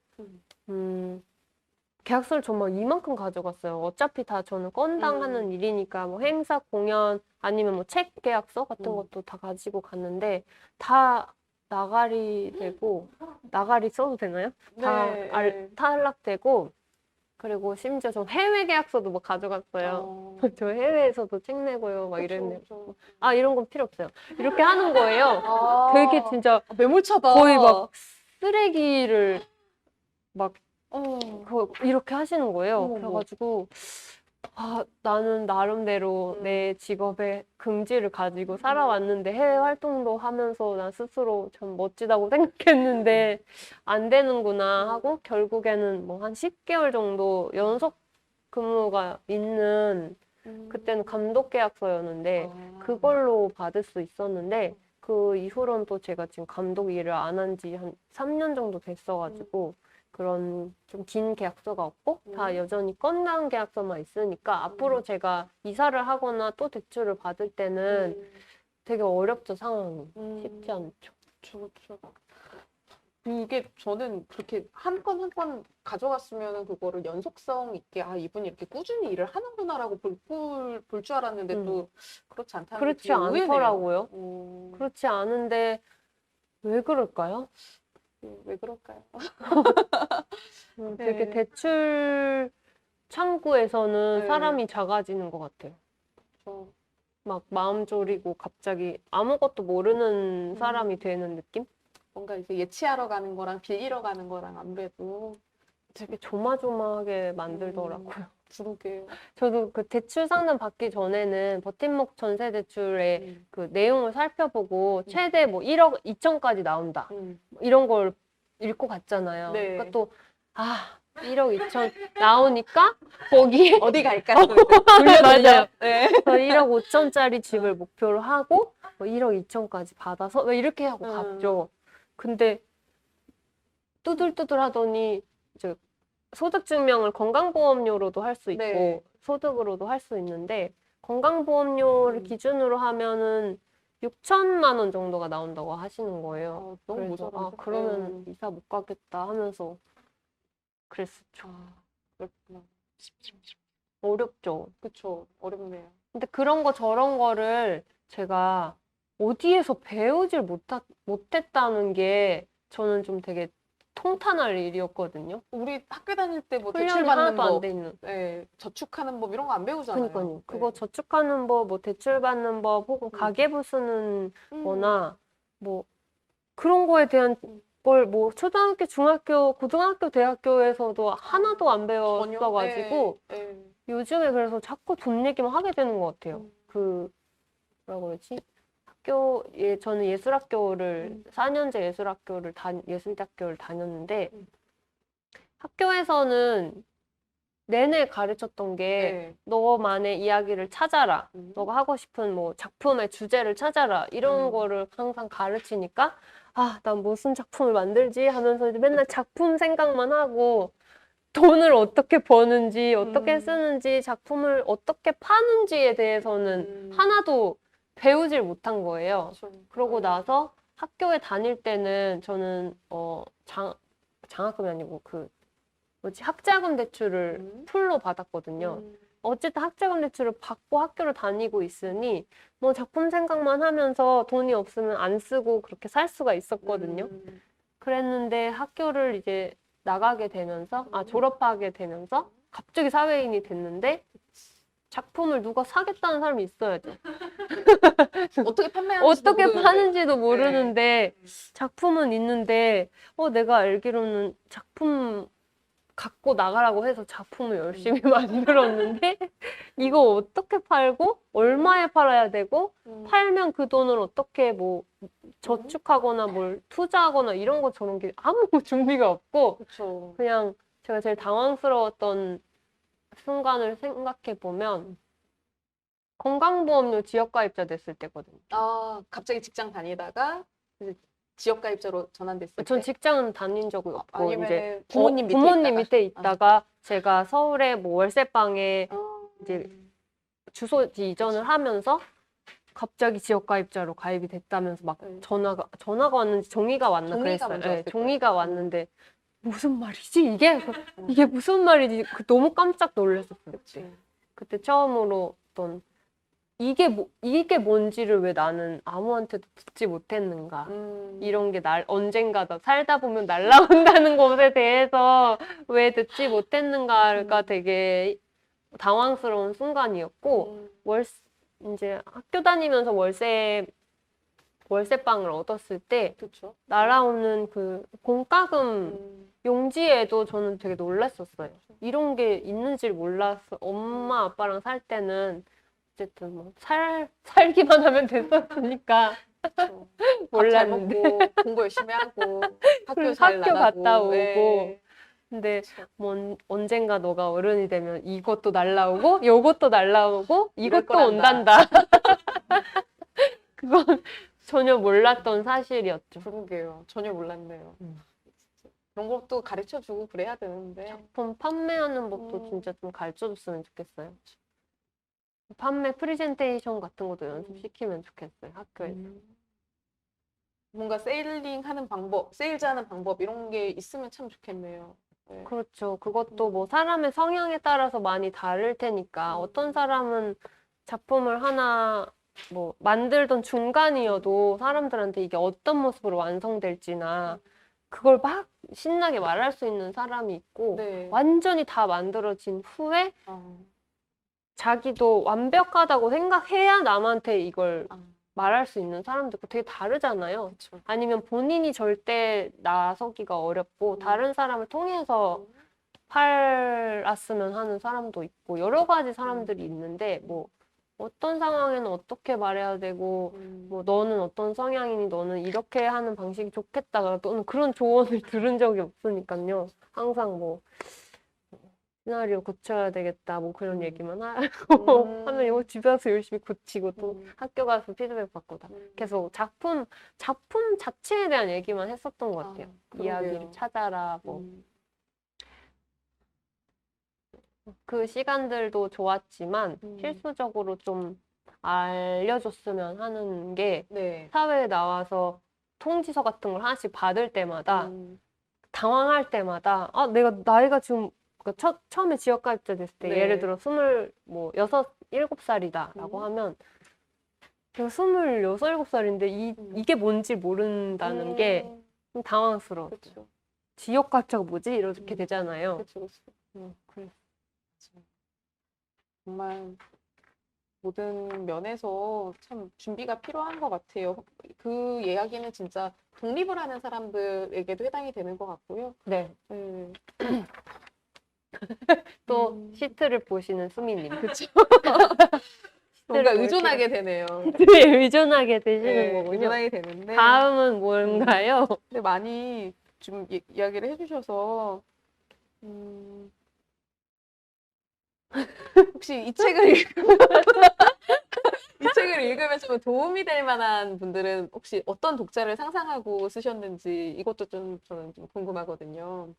계약서를 정말 이만큼 가져갔어요. 어차피 다 저는 건당 하는 일이니까 뭐 행사, 공연 아니면 뭐 책 계약서 같은 것도 다 가지고 갔는데 다 나가리 되고 나가리 써도 되나요? 다 네. 탈락되고 그리고 심지어 전 해외 계약서도 막 가져갔어요. 저 해외에서도 책 내고요. 막 이랬는데 이런 건 필요 없어요. 이렇게 하는 거예요. 되게 진짜 매몰차다. 거의 막 쓰레기를 막 어. 이렇게 하시는 거예요. 어머머. 그래가지고 나는 나름대로 내 직업의 긍지를 가지고 살아왔는데 해외 활동도 하면서 난 스스로 참 멋지다고 생각했는데 안 되는구나 하고 결국에는 뭐 한 10개월 정도 연속 근무가 있는 그때는 감독 계약서였는데 그걸로 받을 수 있었는데 그 이후로는 또 제가 지금 감독 일을 안 한 지 한 3년 정도 됐어가지고 그런 좀 긴 계약서가 없고 다 여전히 건당 계약서만 있으니까 앞으로 제가 이사를 하거나 또 대출을 받을 때는 되게 어렵죠, 상황이. 쉽지 않죠. 그렇죠. 그게 저는 그렇게 한 건 한 건 가져갔으면 그거를 연속성 있게 이분이 이렇게 꾸준히 일을 하는구나라고 볼 줄 알았는데 또 그렇지 않다는 게 그렇지 되게 의외네요. 않더라고요. 그렇지 않은데 왜 그럴까요? 왜 그럴까요? 되게 네. 대출 창구에서는 네. 사람이 작아지는 것 같아요. 막 마음 졸이고 갑자기 아무것도 모르는 사람이 되는 느낌? 뭔가 이제 예치하러 가는 거랑 빌리러 가는 거랑 아무래도 되게 조마조마하게 만들더라고요. 그러게요. 저도 그 대출 상담 받기 전에는 버팀목 전세 대출의 그 내용을 살펴보고 최대 뭐 1억 2천까지 나온다. 이런 걸 읽고 갔잖아요. 네. 그러니까 또 1억 2천 나오니까 거기에 어디 갈까? 또 이제 맞아요. 네. 1억 5천짜리 집을 목표로 하고 뭐 1억 2천까지 받아서 뭐 이렇게 하고 갔죠. 근데 뚜들뚜들 하더니 이제 소득증명을 건강보험료로도 할 수 있고 네. 소득으로도 할 수 있는데 건강보험료를 기준으로 하면은 6천만 원 정도가 나온다고 하시는 거예요. 너무 그래서 모자라죠. 그러면 이사 못 가겠다 하면서 그랬었죠. 그렇구나. 어렵죠. 그쵸. 어렵네요. 근데 그런 거 저런 거를 제가 어디에서 배우질 못했다는 게 저는 좀 되게 통탄할 일이었거든요. 우리 학교 다닐 때 뭐 훈련이 대출 받는 하나도 안 법, 돼 있는. 네, 저축하는 법 이런 거 안 배우잖아요. 그러니까요. 그거 저축하는 법, 뭐 대출 받는 법, 혹은 가계부 쓰는 거나 뭐 그런 거에 대한 걸 뭐 초등학교, 중학교, 고등학교, 대학교에서도 하나도 안 배웠어가지고 요즘에 그래서 자꾸 돈 얘기만 하게 되는 것 같아요. 뭐라고 그러지? 저는 예술학교를 4년제 예술대학교를 다녔는데 학교에서는 내내 가르쳤던 게 너만의 이야기를 찾아라. 너가 하고 싶은 뭐 작품의 주제를 찾아라. 이런 거를 항상 가르치니까 아, 난 무슨 작품을 만들지 하면서 이제 맨날 작품 생각만 하고 돈을 어떻게 버는지, 어떻게 쓰는지, 작품을 어떻게 파는지에 대해서는 하나도 배우질 못한 거예요. 그러고 나서 학교에 다닐 때는 저는 장학금이 아니고 학자금 대출을 풀로 받았거든요. 어쨌든 학자금 대출을 받고 학교를 다니고 있으니 뭐 작품 생각만 하면서 돈이 없으면 안 쓰고 그렇게 살 수가 있었거든요. 그랬는데 학교를 이제 나가게 되면서, 졸업하게 되면서 갑자기 사회인이 됐는데 작품을 누가 사겠다는 사람이 있어야죠. 어떻게 파는지도 모르는데 작품은 있는데 내가 알기로는 작품 갖고 나가라고 해서 작품을 열심히 만들었는데 이거 어떻게 팔고 얼마에 팔아야 되고 팔면 그 돈을 어떻게 뭐 저축하거나 뭘 투자하거나 이런 거 저런 게 아무 준비가 없고 그쵸. 그냥 제가 제일 당황스러웠던 순간을 생각해 보면 건강보험료 지역가입자 됐을 때거든요. 갑자기 직장 다니다가 이제 지역가입자로 전환됐을 때? 전 직장은 다닌 적이 없고 아니면 이제 부모님 밑에 있다가 제가 서울에 뭐 월세방에 이제 주소지 이전을 하면서 갑자기 지역가입자로 가입이 됐다면서 막 전화가 왔는지 종이가 왔나 종이가 그랬어요. 먼저 네, 왔을 종이가 왔는데 무슨 말이지 이게 무슨 말이지 너무 깜짝 놀랐었어요. 그때 처음으로 어떤 이게 뭔지를 왜 나는 아무한테도 듣지 못했는가. 이런 게 언젠가 살다 보면 날라온다는 것에 대해서 왜 듣지 못했는가가 되게 당황스러운 순간이었고, 이제 학교 다니면서 월세방을 얻었을 때, 그쵸. 날아오는 그 공과금 용지에도 저는 되게 놀랐었어요. 이런 게 있는지를 몰랐어. 엄마, 아빠랑 살 때는 어쨌든 뭐 살기만 하면 됐었으니까 밥 잘 몰랐는데 먹고 공부 열심히 하고 학교 잘 학교 나가고 갔다 오고 근데 뭐 언젠가 너가 어른이 되면 이것도 날라오고 요것도 날라오고 이것도 온단다. 그건 전혀 몰랐던 사실이었죠. 그러게요. 전혀 몰랐네요. 그런 것도 가르쳐주고 그래야 되는데. 작품 판매하는 법도 진짜 좀 가르쳐줬으면 좋겠어요. 판매 프레젠테이션 같은 것도 연습시키면 좋겠어요, 학교에서. 뭔가 세일링하는 방법, 세일즈하는 방법 이런 게 있으면 참 좋겠네요. 네. 그렇죠. 그것도 뭐 사람의 성향에 따라서 많이 다를 테니까 어떤 사람은 작품을 하나 뭐 만들던 중간이어도 사람들한테 이게 어떤 모습으로 완성될지나 그걸 막 신나게 말할 수 있는 사람이 있고 완전히 다 만들어진 후에 자기도 완벽하다고 생각해야 남한테 이걸 말할 수 있는 사람도 있고 되게 다르잖아요. 그쵸. 아니면 본인이 절대 나서기가 어렵고 다른 사람을 통해서 팔았으면 하는 사람도 있고 여러 가지 사람들이 있는데 뭐 어떤 상황에는 어떻게 말해야 되고 뭐 너는 어떤 성향이니 너는 이렇게 하는 방식이 좋겠다. 너는 그런 조언을 들은 적이 없으니까요. 항상 뭐 시나리오 고쳐야 되겠다 뭐 그런 얘기만 하고 하면 이거 집에 와서 열심히 고치고 또 학교 가서 피드백 받고 다 계속 작품 자체에 대한 얘기만 했었던 것 같아요. 이야기를 찾아라 뭐 그 시간들도 좋았지만 필수적으로 좀 알려줬으면 하는 게 사회에 나와서 통지서 같은 걸 하나씩 받을 때마다 당황할 때마다 내가 나이가 지금 그러니까 처음에 지역가입자 됐을 때 예를 들어 7살이다라고 하면 제가 26, 7살인데 이게 뭔지 모른다는 게 좀 당황스러웠죠. 지역가입자가 뭐지? 이렇게 되잖아요. 그래. 정말 모든 면에서 참 준비가 필요한 것 같아요. 그 이야기는 진짜 독립을 하는 사람들에게도 해당이 되는 것 같고요. 네. 네. 또 시트를 보시는 수미님. 그쵸. 시트를 뭔가 볼 의존하게 되네요. 시트에 의존하게 되시는 네, 거군요. 의존하게 되는데. 다음은 뭔가요? 근데 많이 좀 이야기를 해주셔서, 음, 혹시 이 책을 이 책을 읽으면서 좀 도움이 될 만한 분들은 혹시 어떤 독자를 상상하고 쓰셨는지 이것도 좀 저는 좀 궁금하거든요.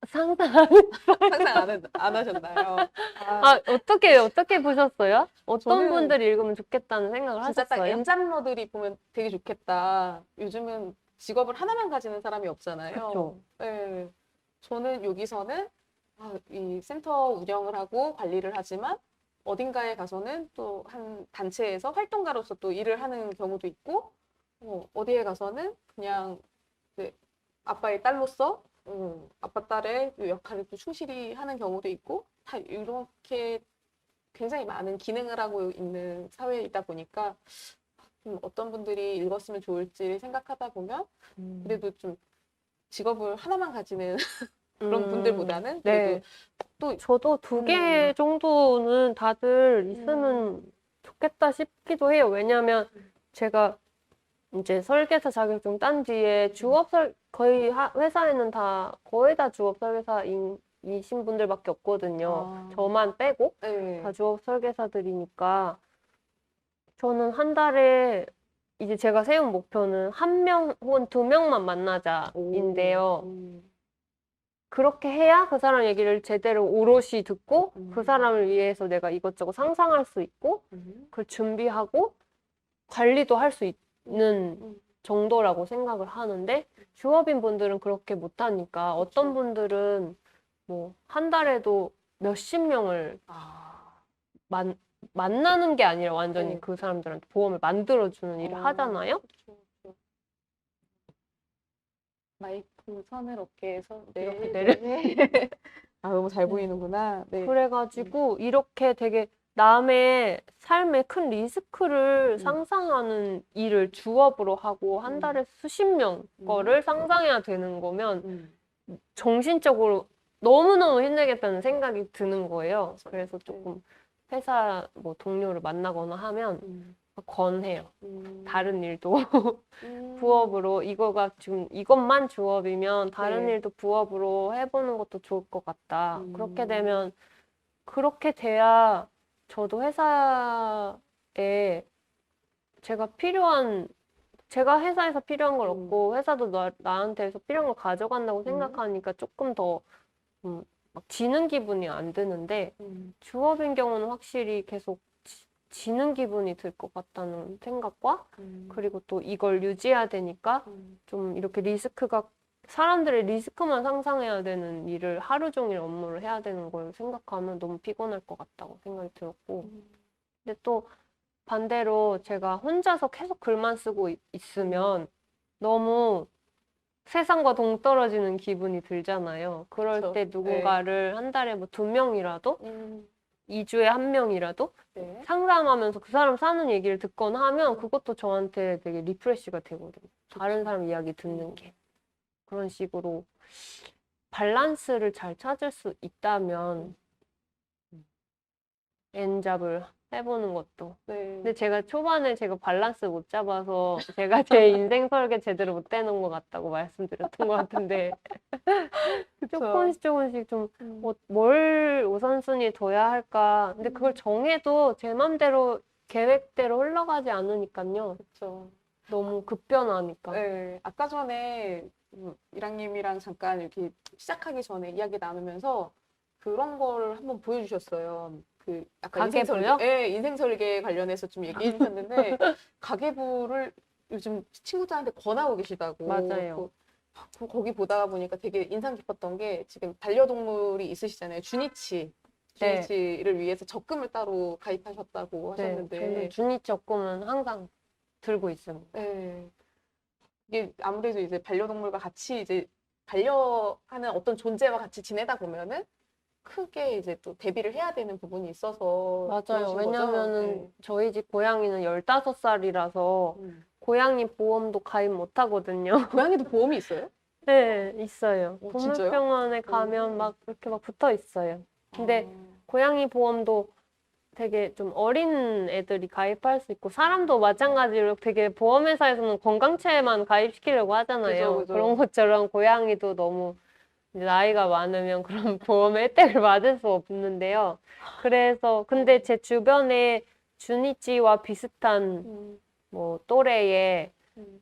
상상하는. 상상 안 하셨나요? 아, 어떻게 보셨어요? 어떤 저는 분들이 읽으면 좋겠다는 생각을 진짜 딱 하셨어요? N잡러들이 보면 되게 좋겠다. 요즘은 직업을 하나만 가지는 사람이 없잖아요. 그쵸. 네. 저는 여기서는 이 센터 운영을 하고 관리를 하지만 어딘가에 가서는 또 한 단체에서 활동가로서 또 일을 하는 경우도 있고, 어디에 가서는 그냥 네, 아빠의 딸로서 아빠 딸의 역할을 또 충실히 하는 경우도 있고, 다 이렇게 굉장히 많은 기능을 하고 있는 사회이다 보니까 좀 어떤 분들이 읽었으면 좋을지 생각하다 보면 그래도 좀 직업을 하나만 가지는 그런 분들보다는 그래도 네. 또 저도 2개 정도는 다들 있으면 음, 좋겠다 싶기도 해요. 왜냐하면 제가 이제 설계사 자격증 딴 뒤에 거의 회사에는 거의 다 주업 설계사이신 분들밖에 없거든요. 아, 저만 빼고 네. 다 주업 설계사들이니까 저는 한 달에 이제 제가 세운 목표는 1명 혹은 2명만 만나자인데요. 그렇게 해야 그 사람 얘기를 제대로 오롯이 듣고 그 사람을 위해서 내가 이것저것 상상할 수 있고 그걸 준비하고 관리도 할 수 있는 정도라고 생각을 하는데 주업인 분들은 그렇게 못하니까 어떤 분들은 뭐 한 달에도 몇십 명을 만나는 게 아니라 완전히 네. 그 사람들한테 보험을 만들어주는 일을 하잖아요. 그렇죠. 마이크 선을 어깨에서 이렇게 네. 아, 너무 잘 보이는구나. 네. 그래가지고 이렇게 되게 남의 삶에 큰 리스크를 상상하는 일을 주업으로 하고 한 달에 수십 명 거를 상상해야 되는 거면 정신적으로 너무너무 힘들겠다는 생각이 드는 거예요. 그래서 조금 회사 뭐 동료를 만나거나 하면 권해요. 다른 일도 부업으로 이것만 주업이면 다른 네. 일도 부업으로 해보는 것도 좋을 것 같다. 그렇게 돼야 저도 회사에 제가 회사에서 필요한 걸 얻고 회사도 나한테서 필요한 걸 가져간다고 생각하니까 조금 더 막 지는 기분이 안 드는데 주업인 경우는 확실히 계속 지는 기분이 들 것 같다는 생각과 그리고 또 이걸 유지해야 되니까 좀 이렇게 사람들의 리스크만 상상해야 되는 일을 하루 종일 업무를 해야 되는 걸 생각하면 너무 피곤할 것 같다고 생각이 들었고 근데 또 반대로 제가 혼자서 계속 글만 쓰고 있으면 너무 세상과 동떨어지는 기분이 들잖아요. 그럴 그쵸. 때 누군가를 한 달에 뭐 2명이라도 2주에 1명이라도 네. 상담하면서 그 사람 사는 얘기를 듣거나 하면 그것도 저한테 되게 리프레시가 되거든요. 다른 사람 이야기 듣는 게. 그런 식으로 밸런스를 잘 찾을 수 있다면 N잡을 해보는 것도. 네. 근데 제가 초반에 밸런스 못 잡아서 제가 제 인생 설계 제대로 못 해놓은 것 같다고 말씀드렸던 것 같은데 조금씩 좀 뭘 우선순위 둬야 할까. 근데 그걸 정해도 제 맘대로 계획대로 흘러가지 않으니까요. 그렇죠. 너무 급변하니까. 네. 아까 전에 이랑님이랑 잠깐 이렇게 시작하기 전에 이야기 나누면서 그런 걸 한번 보여주셨어요. 그 아까 가계부요? 인생 설계 관련해서 좀 얘기해 주셨는데 가계부를 요즘 친구들한테 권하고 계시다고. 맞아요. 거기 보다가 보니까 되게 인상 깊었던 게 지금 반려동물이 있으시잖아요. 네. 주니치를 위해서 적금을 따로 가입하셨다고 네, 하셨는데. 저는 주니 적금은 항상 들고 있습니다. 네. 이게 아무래도 이제 반려동물과 같이 이제 반려하는 어떤 존재와 같이 지내다 보면은 크게 이제 또 대비를 해야 되는 부분이 있어서 맞아요. 그러신 거죠? 왜냐면은 저희 집 고양이는 15살이라서 네. 고양이 보험도 가입 못 하거든요. 고양이도 보험이 있어요? 네, 있어요. 오, 진짜요? 동물병원에 가면 오. 막 이렇게 막 붙어 있어요. 근데 아, 고양이 보험도 되게 좀 어린 애들이 가입할 수 있고 사람도 마찬가지로 되게 보험회사에서는 건강체만 가입시키려고 하잖아요. 그죠. 그런 것처럼 고양이도 너무 이제 나이가 많으면 그런 보험의 혜택을 받을 수 없는데요. 그래서 근데 제 주변에 주니치와 비슷한 음, 뭐 또래의 음,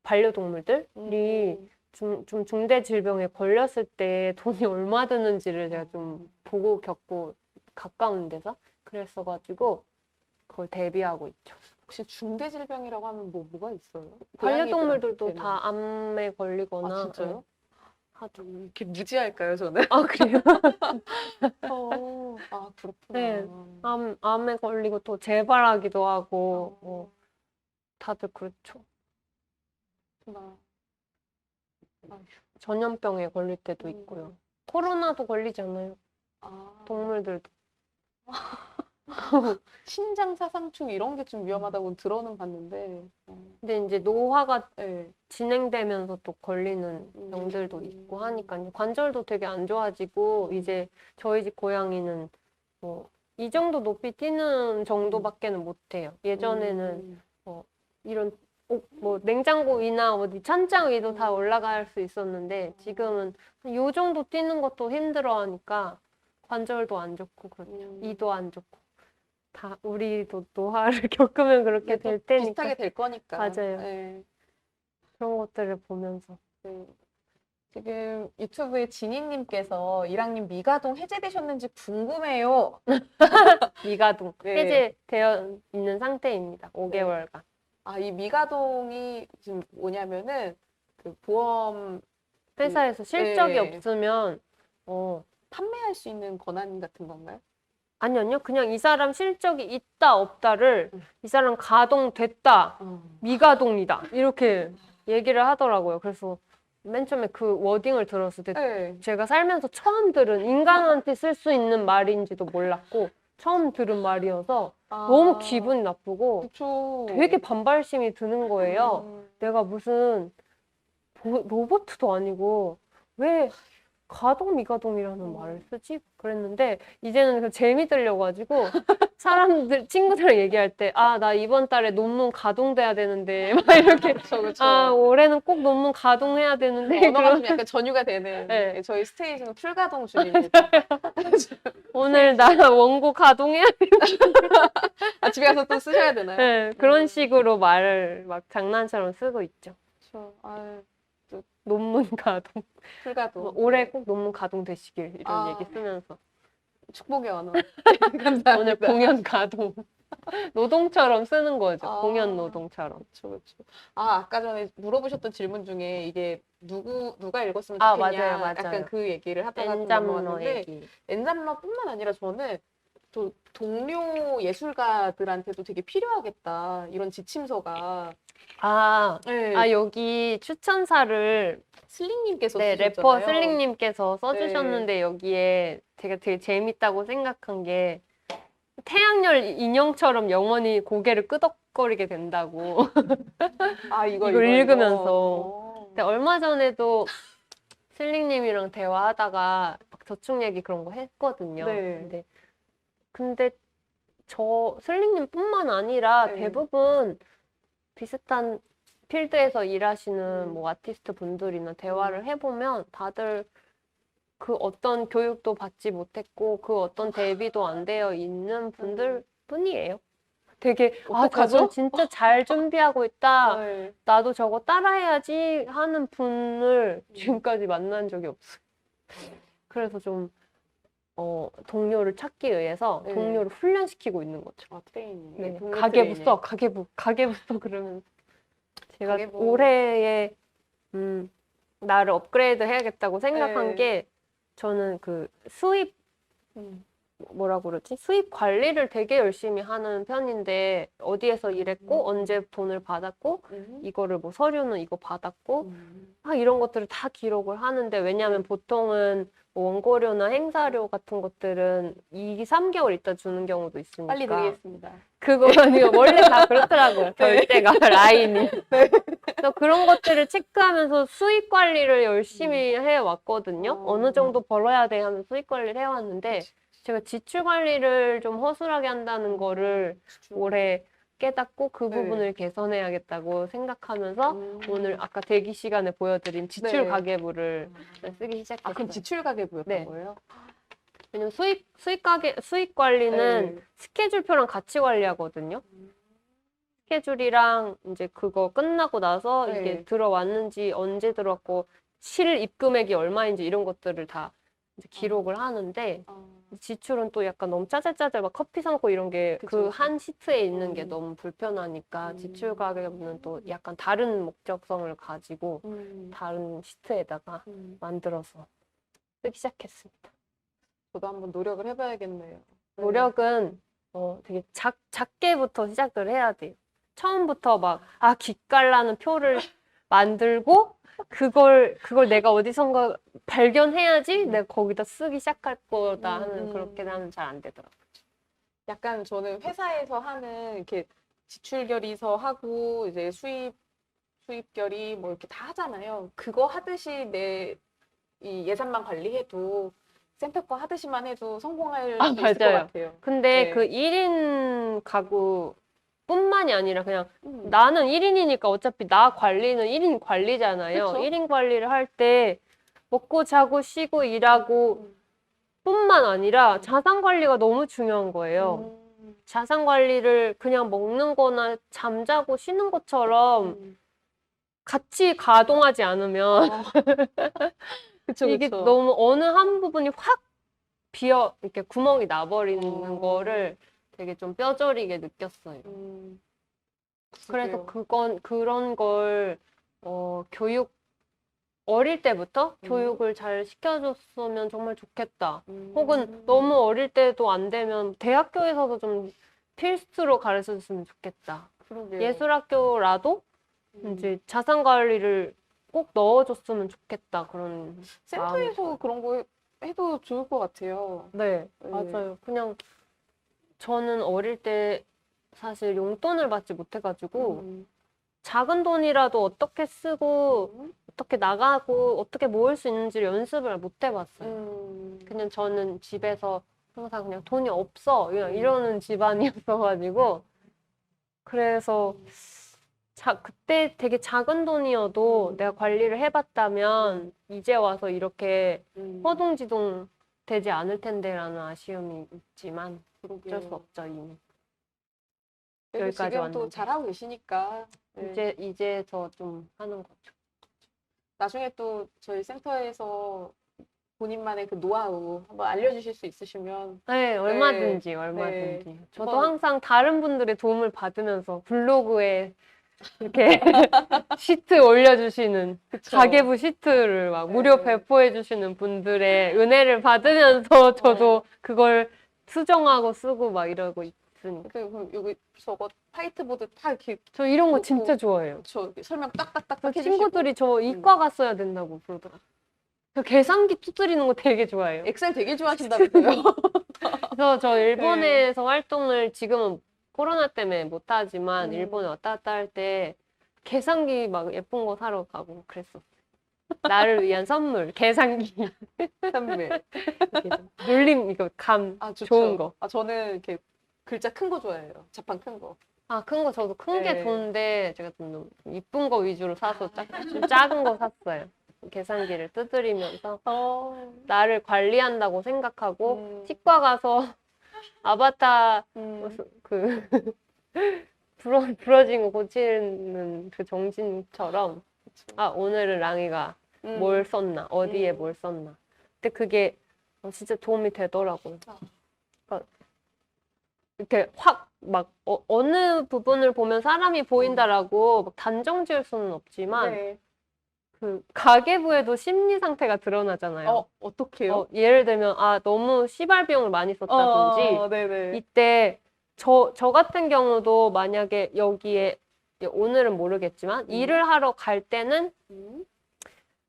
반려동물들이 음. 좀 중대 질병에 걸렸을 때 돈이 얼마 드는지를 제가 좀 보고 겪고 가까운 데서 그랬어가지고 그걸 대비하고 있죠. 혹시 중대질병이라고 하면 뭐가 있어요? 반려동물들도 고양이들한테는. 다 암에 걸리거나 아, 진짜요? 네, 하죠. 이렇게 무지할까요, 저는? 아, 그래요? 아, 그렇구나. 네. 암에 걸리고 또 재발하기도 하고 뭐 다들 그렇죠. 그렇구나. 아휴, 전염병에 걸릴 때도 있고요. 코로나도 걸리잖아요. 아, 동물들도. 신장 사상충 이런 게 좀 위험하다고 들어는 봤는데. 근데 이제 노화가 네. 진행되면서 또 걸리는 병들도 있고 하니까 이제 관절도 되게 안 좋아지고 이제 저희 집 고양이는 뭐 이 정도 높이 뛰는 정도밖에는 못 해요. 예전에는 이런 뭐 냉장고 위나 어디 천장 위도 다 올라갈 수 있었는데 지금은 요 정도 뛰는 것도 힘들어 하니까 관절도 안 좋고 그렇죠. 이도 안 좋고 다 우리도 노화를 겪으면 그렇게 될 테니까 비슷하게 될 거니까. 맞아요. 네. 그런 것들을 보면서 네. 지금 유튜브에 진희님께서 이랑님 미가동 해제되셨는지 궁금해요. 미가동 네. 해제되어 있는 상태입니다. 5개월간. 아, 이 미가동이 지금 뭐냐면은 그 보험 회사에서 실적이 네. 없으면 판매할 수 있는 권한 같은 건가요? 아니요. 그냥 이 사람 실적이 있다 없다를 이 사람 가동됐다, 미가동이다 이렇게 얘기를 하더라고요. 그래서 맨 처음에 그 워딩을 들었을 때 네. 제가 살면서 처음 들은 인간한테 쓸 수 있는 말인지도 몰랐고 처음 들은 말이어서 너무 기분이 나쁘고 그쵸. 되게 반발심이 드는 거예요. 내가 무슨 로봇도 아니고 왜 가동 미가동이라는 말을 쓰지? 그랬는데 이제는 그 재미 들려가지고 사람들 친구들이랑 얘기할 때 아, 나 이번 달에 논문 가동돼야 되는데 막 이렇게 그쵸. 아, 올해는 꼭 논문 가동해야 되는데 언어가 좀 약간 전유가 되는 네. 저희 스테이지는 풀가동 중입니다. 오늘 나 원고 가동해야 돼. 아, 집에 가서 또 쓰셔야 되나요? 네, 그런 식으로 말을 막 장난처럼 쓰고 있죠. 그렇죠. 아유, 논문 가동. 풀가동. 올해 꼭 논문 가동되시길 이런 아. 얘기 쓰면서 축복의 언어. 감사합니다. 오늘 공연 가동. 노동처럼 쓰는 거죠. 아. 공연 노동처럼. 그렇죠. 아, 아까 전에 물어보셨던 질문 중에 이게 누가 읽었으면 아, 좋겠냐. 맞아요. 약간 그 얘기를 하다가 좀 엔잡러 넘어갔는데 얘기. 엔잡러뿐만 아니라 저는 또 동료 예술가들한테도 되게 필요하겠다. 이런 지침서가. 네. 여기 추천사를 슬링님께서 네, 쓰셨잖아요. 래퍼 슬링님께서 써주셨는데 여기에 제가 되게 재밌다고 생각한 게 태양열 인형처럼 영원히 고개를 끄덕거리게 된다고. 아, 이걸 읽으면서. 이거. 근데 얼마 전에도 슬링님이랑 대화하다가 막 저축 얘기 그런 거 했거든요. 네. 근데 저 슬링님뿐만 아니라 네. 대부분 비슷한 필드에서 일하시는 뭐 아티스트 분들이나 대화를 해보면 다들 그 어떤 교육도 받지 못했고 그 어떤 대비도 안 되어 있는 분들 뿐이에요. 되게 어떡하죠? 저분 진짜 잘 준비하고 있다. 네. 나도 저거 따라해야지 하는 분을 지금까지 만난 적이 없어요. 그래서 좀 동료를 찾기 위해서 네. 동료를 훈련시키고 있는 거죠. 아, 트레이닝. 네. 동료 가계부 트레이닝. 써, 가계부 써 그러면서 제가 가계부. 올해에 나를 업그레이드 해야겠다고 생각한 네. 게 저는 그 수입 뭐라고 그러지? 수입 관리를 되게 열심히 하는 편인데 어디에서 일했고 언제 돈을 받았고 이거를 뭐 서류는 이거 받았고 이런 것들을 다 기록을 하는데 왜냐하면 보통은 원고료나 행사료 같은 것들은 2, 3개월 있다 주는 경우도 있으니까. 빨리 드리겠습니다. 그거는 원래 다 그렇더라고요. 결제가 라인이. 그래서 그런 것들을 체크하면서 수익 관리를 열심히 해왔거든요. 어느 정도 벌어야 돼 하면 수익 관리를 해왔는데 제가 지출 관리를 좀 허술하게 한다는 거를 올해 깨닫고 그 네. 부분을 개선해야겠다고 생각하면서 오늘 아까 대기 시간에 보여드린 지출 네. 가계부를 쓰기 시작했어요. 그럼 지출 가계부였던 네. 거예요? 왜냐면 수익 관리는 네. 스케줄표랑 같이 관리하거든요. 스케줄이랑 이제 그거 끝나고 나서 네. 이게 들어왔는지 언제 들어왔고 실 입금액이 얼마인지 이런 것들을 다 이제 기록을 하는데 지출은 또 약간 너무 짜잘짜잘 막 커피 사 먹고 이런 게 그 그쵸. 한 시트에 있는 게 너무 불편하니까 음. 지출 가계부는 또 약간 다른 목적성을 가지고 다른 시트에다가 만들어서 쓰기 시작했습니다. 저도 한번 노력을 해봐야겠네요. 노력은 되게 작게부터 시작을 해야 돼요. 처음부터 막 기깔나는 표를 만들고 그걸 내가 어디선가 발견해야지 내가 거기다 쓰기 시작할 거다 하는 그렇게 하면 잘 안 되더라고요. 약간 저는 회사에서 하는 이렇게 지출 결의서 하고 이제 수입 결의 뭐 이렇게 다 하잖아요. 그거 하듯이 내 이 예산만 관리해도 센터 거 하듯이만 해도 성공할 수 있을 것 맞아요. 같아요. 근데 네. 그 1인 가구뿐만이 아니라 그냥 음. 나는 1인이니까 어차피 나 관리는 1인 관리잖아요. 그쵸? 1인 관리를 할 때 먹고 자고 쉬고 일하고 뿐만 아니라 자산 관리가 너무 중요한 거예요. 자산 관리를 그냥 먹는 거나 잠자고 쉬는 것처럼 같이 가동하지 않으면 그쵸, 이게 그쵸. 너무 어느 한 부분이 확 이렇게 구멍이 나버리는 거를 되게 좀 뼈저리게 느꼈어요. 그래서 그런 걸, 어릴 때부터 교육을 잘 시켜줬으면 정말 좋겠다. 혹은 너무 어릴 때도 안 되면 대학교에서도 좀 필수로 가르쳐줬으면 좋겠다. 그러게요. 예술학교라도 이제 자산 관리를 꼭 넣어줬으면 좋겠다. 그런 센터에서 마음이 그런 거 해도 좋을 것 같아요. 네, 네. 맞아요. 그냥 저는 어릴 때 사실 용돈을 받지 못해가지고 작은 돈이라도 어떻게 쓰고 어떻게 나가고 어떻게 모을 수 있는지를 연습을 못 해봤어요. 그냥 저는 집에서 항상 그냥 돈이 없어 그냥 이러는 집안이었어가지고 그래서 그때 되게 작은 돈이어도 내가 관리를 해봤다면 이제 와서 이렇게 허둥지둥 되지 않을 텐데라는 아쉬움이 있지만 어쩔 수 없죠 이미. 그래도 여기까지 지금 또 왔는데. 잘하고 계시니까 네. 이제서 좀 하는 거죠. 나중에 또 저희 얼마든지 본인만의 그 노하우 한번 알려주실 수 있으시면 네, 얼마든지. 저도 항상 다른 분들의 도움을 받으면서 블로그에 이렇게 시트 올려주시는 그쵸. 가계부 시트를 막 무료 배포해주시는 분들의 은혜를 받으면서 저도 그걸 수정하고 쓰고 막 이러고 있으니까. 그럼 여기 저거 화이트보드 다 이렇게 저 이런 거 놓고 진짜 좋아해요. 저 설명 딱딱딱딱 저 해주시고 친구들이 저 이과 갔어야 된다고 그러더라고요. 저 계산기 두드리는 거 되게 좋아해요. 엑셀 되게 좋아하신다면서요. 그래서 저 일본에서 활동을 지금은 코로나 때문에 못하지만 일본에 왔다 갔다 할 때 계산기 막 예쁜 거 사러 가고 그랬었어요. 나를 위한 선물, 계산기. 선물. 눌림, 이거 좋죠. 좋은 거. 저는 이렇게 글자 큰 거 좋아해요. 자판 큰 거. 큰 거 저도 큰 게 네. 좋은데 제가 좀 이쁜 거 위주로 사서 좀 작은 거 샀어요. 계산기를 두드리면서 나를 관리한다고 생각하고 치과 가서 아바타 그 부러진 거 고치는 그 정신처럼 오늘은 랑이가 뭘 썼나 어디에 뭘 썼나 근데 그게 진짜 도움이 되더라고요. 그러니까 이렇게 확 막 어느 부분을 보면 사람이 보인다라고 막 단정 지을 수는 없지만 네. 그 가계부에도 심리 상태가 드러나잖아요. 어떻게요? 예를 들면 너무 시발 비용을 많이 썼다든지 네네. 이때 저 같은 경우도 만약에 여기에 오늘은 모르겠지만 일을 하러 갈 때는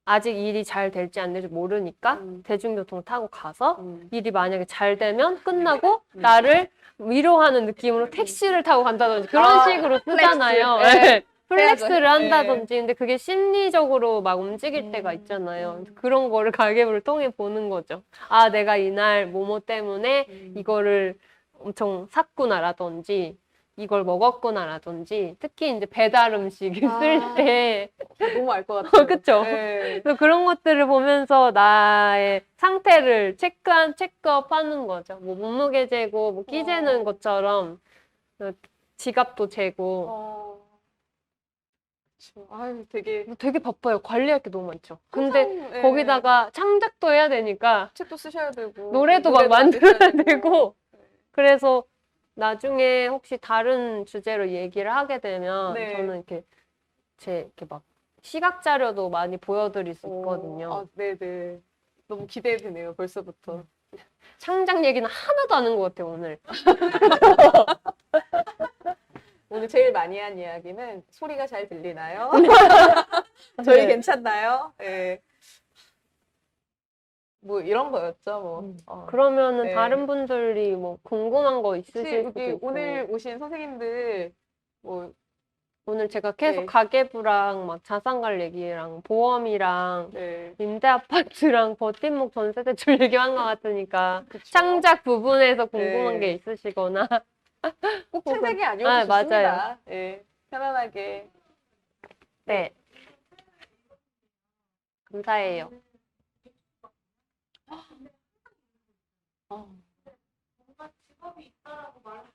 아직 일이 잘 될지 안 될지 모르니까 대중교통 타고 가서 일이 만약에 잘 되면 끝나고 나를 위로하는 느낌으로 택시를 타고 간다든지 그런 식으로 쓰잖아요. 플렉스. 네. 플렉스를 해야죠. 한다든지 근데 그게 심리적으로 막 움직일 때가 있잖아요. 그런 거를 가계부를 통해 보는 거죠. 아, 내가 이날 뭐뭐 때문에 이거를 엄청 샀구나라든지 이걸 먹었구나라든지 특히 이제 배달 음식 쓸 때 너무 알 것 같아요. 그쵸? 네. 그래서 그런 것들을 보면서 나의 상태를 체크업하는 거죠. 뭐 몸무게 재고, 뭐 끼 재는 것처럼 지갑도 재고. 그쵸. 아유, 되게 되게 바빠요. 관리할 게 너무 많죠. 근데 항상, 예, 거기다가 창작도 해야 되니까 책도 쓰셔야 되고 노래도 막 만드셔야 만들어야 되고. 그래서 나중에 혹시 다른 주제로 얘기를 하게 되면 네. 저는 이렇게 이렇게 막 시각 자료도 많이 보여드릴 수 있거든요. 아, 네네. 너무 기대되네요, 벌써부터. 창작 얘기는 하나도 안 한 것 같아요, 오늘. 오늘 제일 많이 한 이야기는 소리가 잘 들리나요? 저희 네. 괜찮나요? 네. 뭐 이런 거였죠, 뭐. 그러면은 네. 다른 분들이 뭐 궁금한 거 혹시 있으실 수도 여기 있고. 오늘 오신 선생님들 뭐 오늘 제가 계속 네. 가계부랑 막 자산관 얘기랑 보험이랑 네. 임대 아파트랑 버팀목 전세 대출 얘기한 것 같으니까 그쵸? 창작 부분에서 궁금한 네. 게 있으시거나 꼭 창작이 아, 아니어도 맞아요. 좋습니다. 네. 편안하게. 네. 감사해요. 뭔가 직업이 있다라고 말할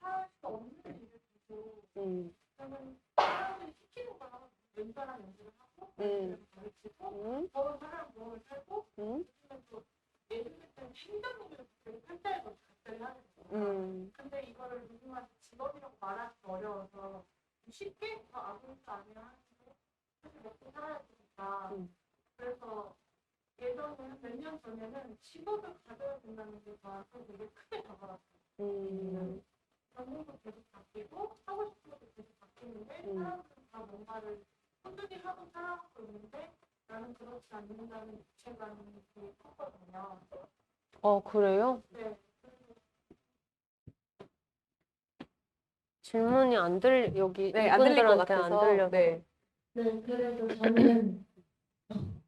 수 없는 일들도 음. 사람들이 시키는 거랑 왼사람 연습을 하고 가르치고 저런 사람 몸을 살고 요즘은 또 예술적인 행정력을 되게 판단해서 작별을 하는 거예요. 근데 이거를 누군가한테 직업이라고 말하기 어려워서 쉽게 아무것도 아니야 하시고 사실 먹고 살아야 되니까 그래서 예전에는 몇 년 전에는 직업을 가져야 된다는 게 저한테 되게 크게 다가왔어요. 전공도 계속 바뀌고 하고 싶은 것도 계속 바뀌는데 사람들은 다 뭔가를 꾸준히 하고 살아가고 있는데 나는 그렇지 않는다는 무책감이 되게 컸거든요. 그래요? 네. 질문이 여기 네, 안 들릴 것 이분들한테 안 같아서. 들려서 네. 네, 그래서 저는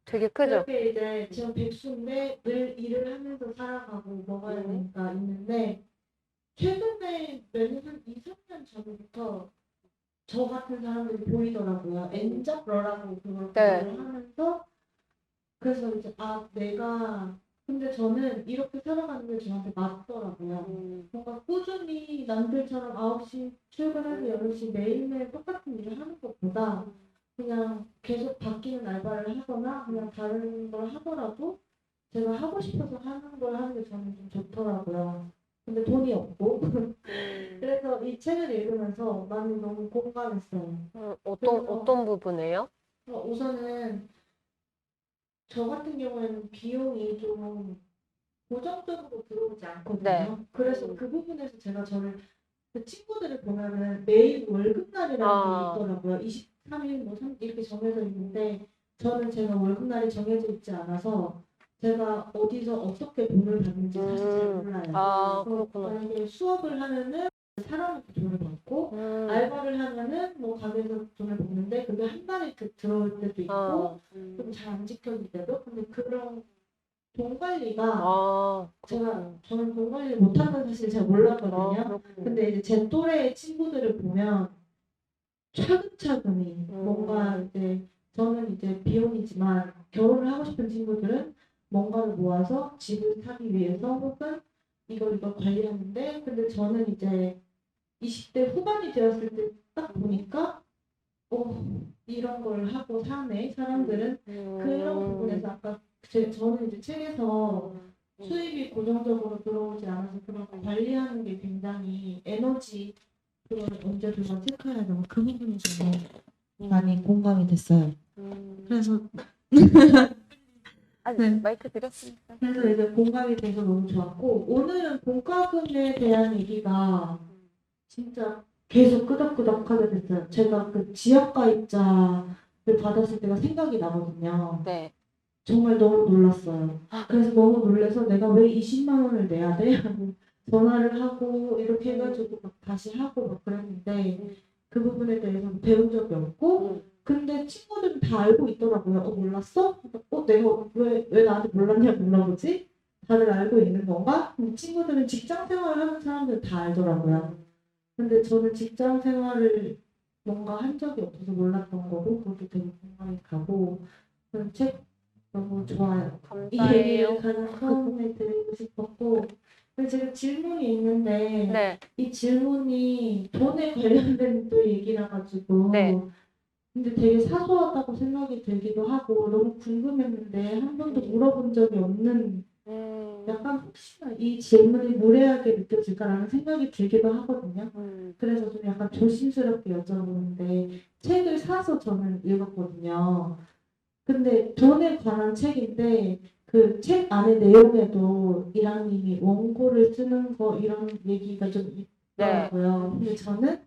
되게 크죠? 그렇게 이제 지금 백수인데 늘 일을 하면서 살아가고 먹어야 되니까 있는데 최근에 한 2, 3년 전부터 저 같은 사람들이 보이더라고요. 엔잡러라고 그걸 네. 말을 하면서 그래서 이제 내가 근데 저는 이렇게 살아가는 게 저한테 맞더라고요. 뭔가 꾸준히 남들처럼 9시 출근해서 8시 매일매일 똑같은 일을 하는 것보다 그냥 계속 바뀌는 알바를 하거나 그냥 다른 걸 하더라도 제가 하고 싶어서 하는 걸 하는 게 저는 좀 좋더라고요. 근데 돈이 없고 그래서 이 책을 읽으면서 많이 너무 공감했어요. 어떤 부분이에요? 우선은 저 같은 경우에는 비용이 좀 고정적으로 들어오지 않거든요. 네. 그래서 그 부분에서 제가 그 친구들을 보면은 매일 월급날이라는 게 있더라고요. 23일 뭐 3, 이렇게 정해져 있는데 저는 제가 월급날이 정해져 있지 않아서 제가 어디서 어떻게 돈을 받는지 사실 잘 몰라요. 그렇구나. 만약에 수업을 하면은 사람한테 돈을 받고 알바를 하면은 뭐 가게에서 돈을 받는데 그게 한 달에 들어올 때도 있고 좀 잘 안 지켜질 때도 근데 그런 돈 관리가 저는 돈 관리 못하는 사실 잘 몰랐거든요. 근데 이제 제 또래의 친구들을 보면 차근차근히 뭔가 이제 저는 이제 비혼이지만 결혼을 하고 싶은 친구들은 뭔가를 모아서 집을 사기 위해서 혹은 이걸 관리하는데 근데 저는 이제 20대 후반이 되었을 때 딱 보니까 이런 걸 하고 사네 사람들은 그런 부분에서 아까 저는 이제 책에서 수입이 고정적으로 들어오지 않아서 그런 걸 관리하는 게 굉장히 에너지 그걸 언제 들어가 체크해야 되고 그 부분이 저는 많이 공감이 됐어요. 그래서 네. 마이크 드렸습니다. 그래서 이제 공감이 돼서 너무 좋았고 오늘은 공과금에 대한 얘기가 진짜 계속 끄덕끄덕하게 됐어요. 제가 그 지역가입자를 받았을 때가 생각이 나거든요. 네. 정말 너무 놀랐어요. 그래서 너무 놀라서 내가 왜 20만 원을 내야 돼? 하고 전화를 하고 이렇게 해가지고 막 다시 하고 막 그랬는데 그 부분에 대해서 배운 적이 없고 근데 친구들은 다 알고 있더라고요. 몰랐어? 내가 왜 나한테 몰랐냐고 물어보지? 다들 알고 있는 건가? 근데 친구들은 직장 생활을 하는 사람들 다 알더라고요. 근데 저는 직장 생활을 뭔가 한 적이 없어서 몰랐던 거고 그것도 되게 공감이 가고 그런 책 너무 좋아요. 이 얘기를 감사해요. 가장 처음에 드리고 싶었고 근데 제가 질문이 있는데 네, 이 질문이 돈에 관련된 또 얘기라 가지고 네. 근데 되게 사소하다고 생각이 들기도 하고 너무 궁금했는데 한 번도 물어본 적이 없는 약간 혹시나 이 질문이 무례하게 느껴질까라는 생각이 들기도 하거든요. 그래서 좀 약간 조심스럽게 여쭤보는데 책을 사서 저는 읽었거든요. 근데 돈에 관한 책인데 그 책 안에 내용에도 이랑님이 원고를 쓰는 거 이런 얘기가 좀 있더라고요. 근데 저는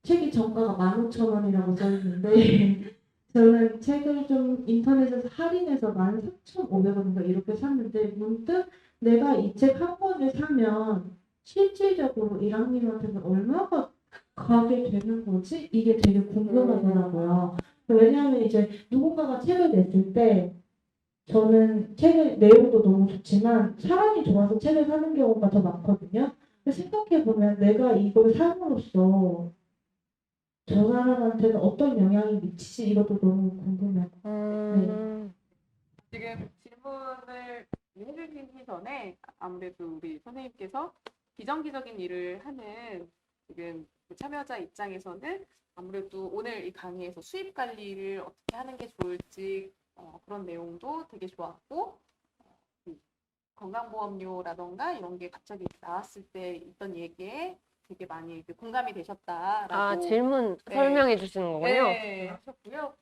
책이 정가가 15,000원이라고 써 있는데 저는 책을 좀 인터넷에서 할인해서 13,500원인가 이렇게 샀는데 문득 내가 이 책 한 권을 사면 실질적으로 이랑님한테는 얼마가 가게 되는 거지? 이게 되게 궁금하더라고요. 왜냐하면 이제 누군가가 책을 냈을 때 저는 책의 내용도 너무 좋지만 사람이 좋아서 책을 사는 경우가 더 많거든요. 근데 생각해보면 내가 이걸 삼으로써 저 사람한테는 어떤 영향이 미치지 이것도 너무 궁금해요. 지금 질문을 해주시기 전에 아무래도 우리 선생님께서 비정기적인 일을 하는 지금 그 참여자 입장에서는 아무래도 오늘 이 강의에서 수입 관리를 어떻게 하는 게 좋을지 그런 내용도 되게 좋았고 건강보험료라던가 이런 게 갑자기 나왔을 때 있던 얘기에 되게 많이 공감이 되셨다라고 아, 질문 네. 설명해 주시는 거군요. 네, 하셨고요.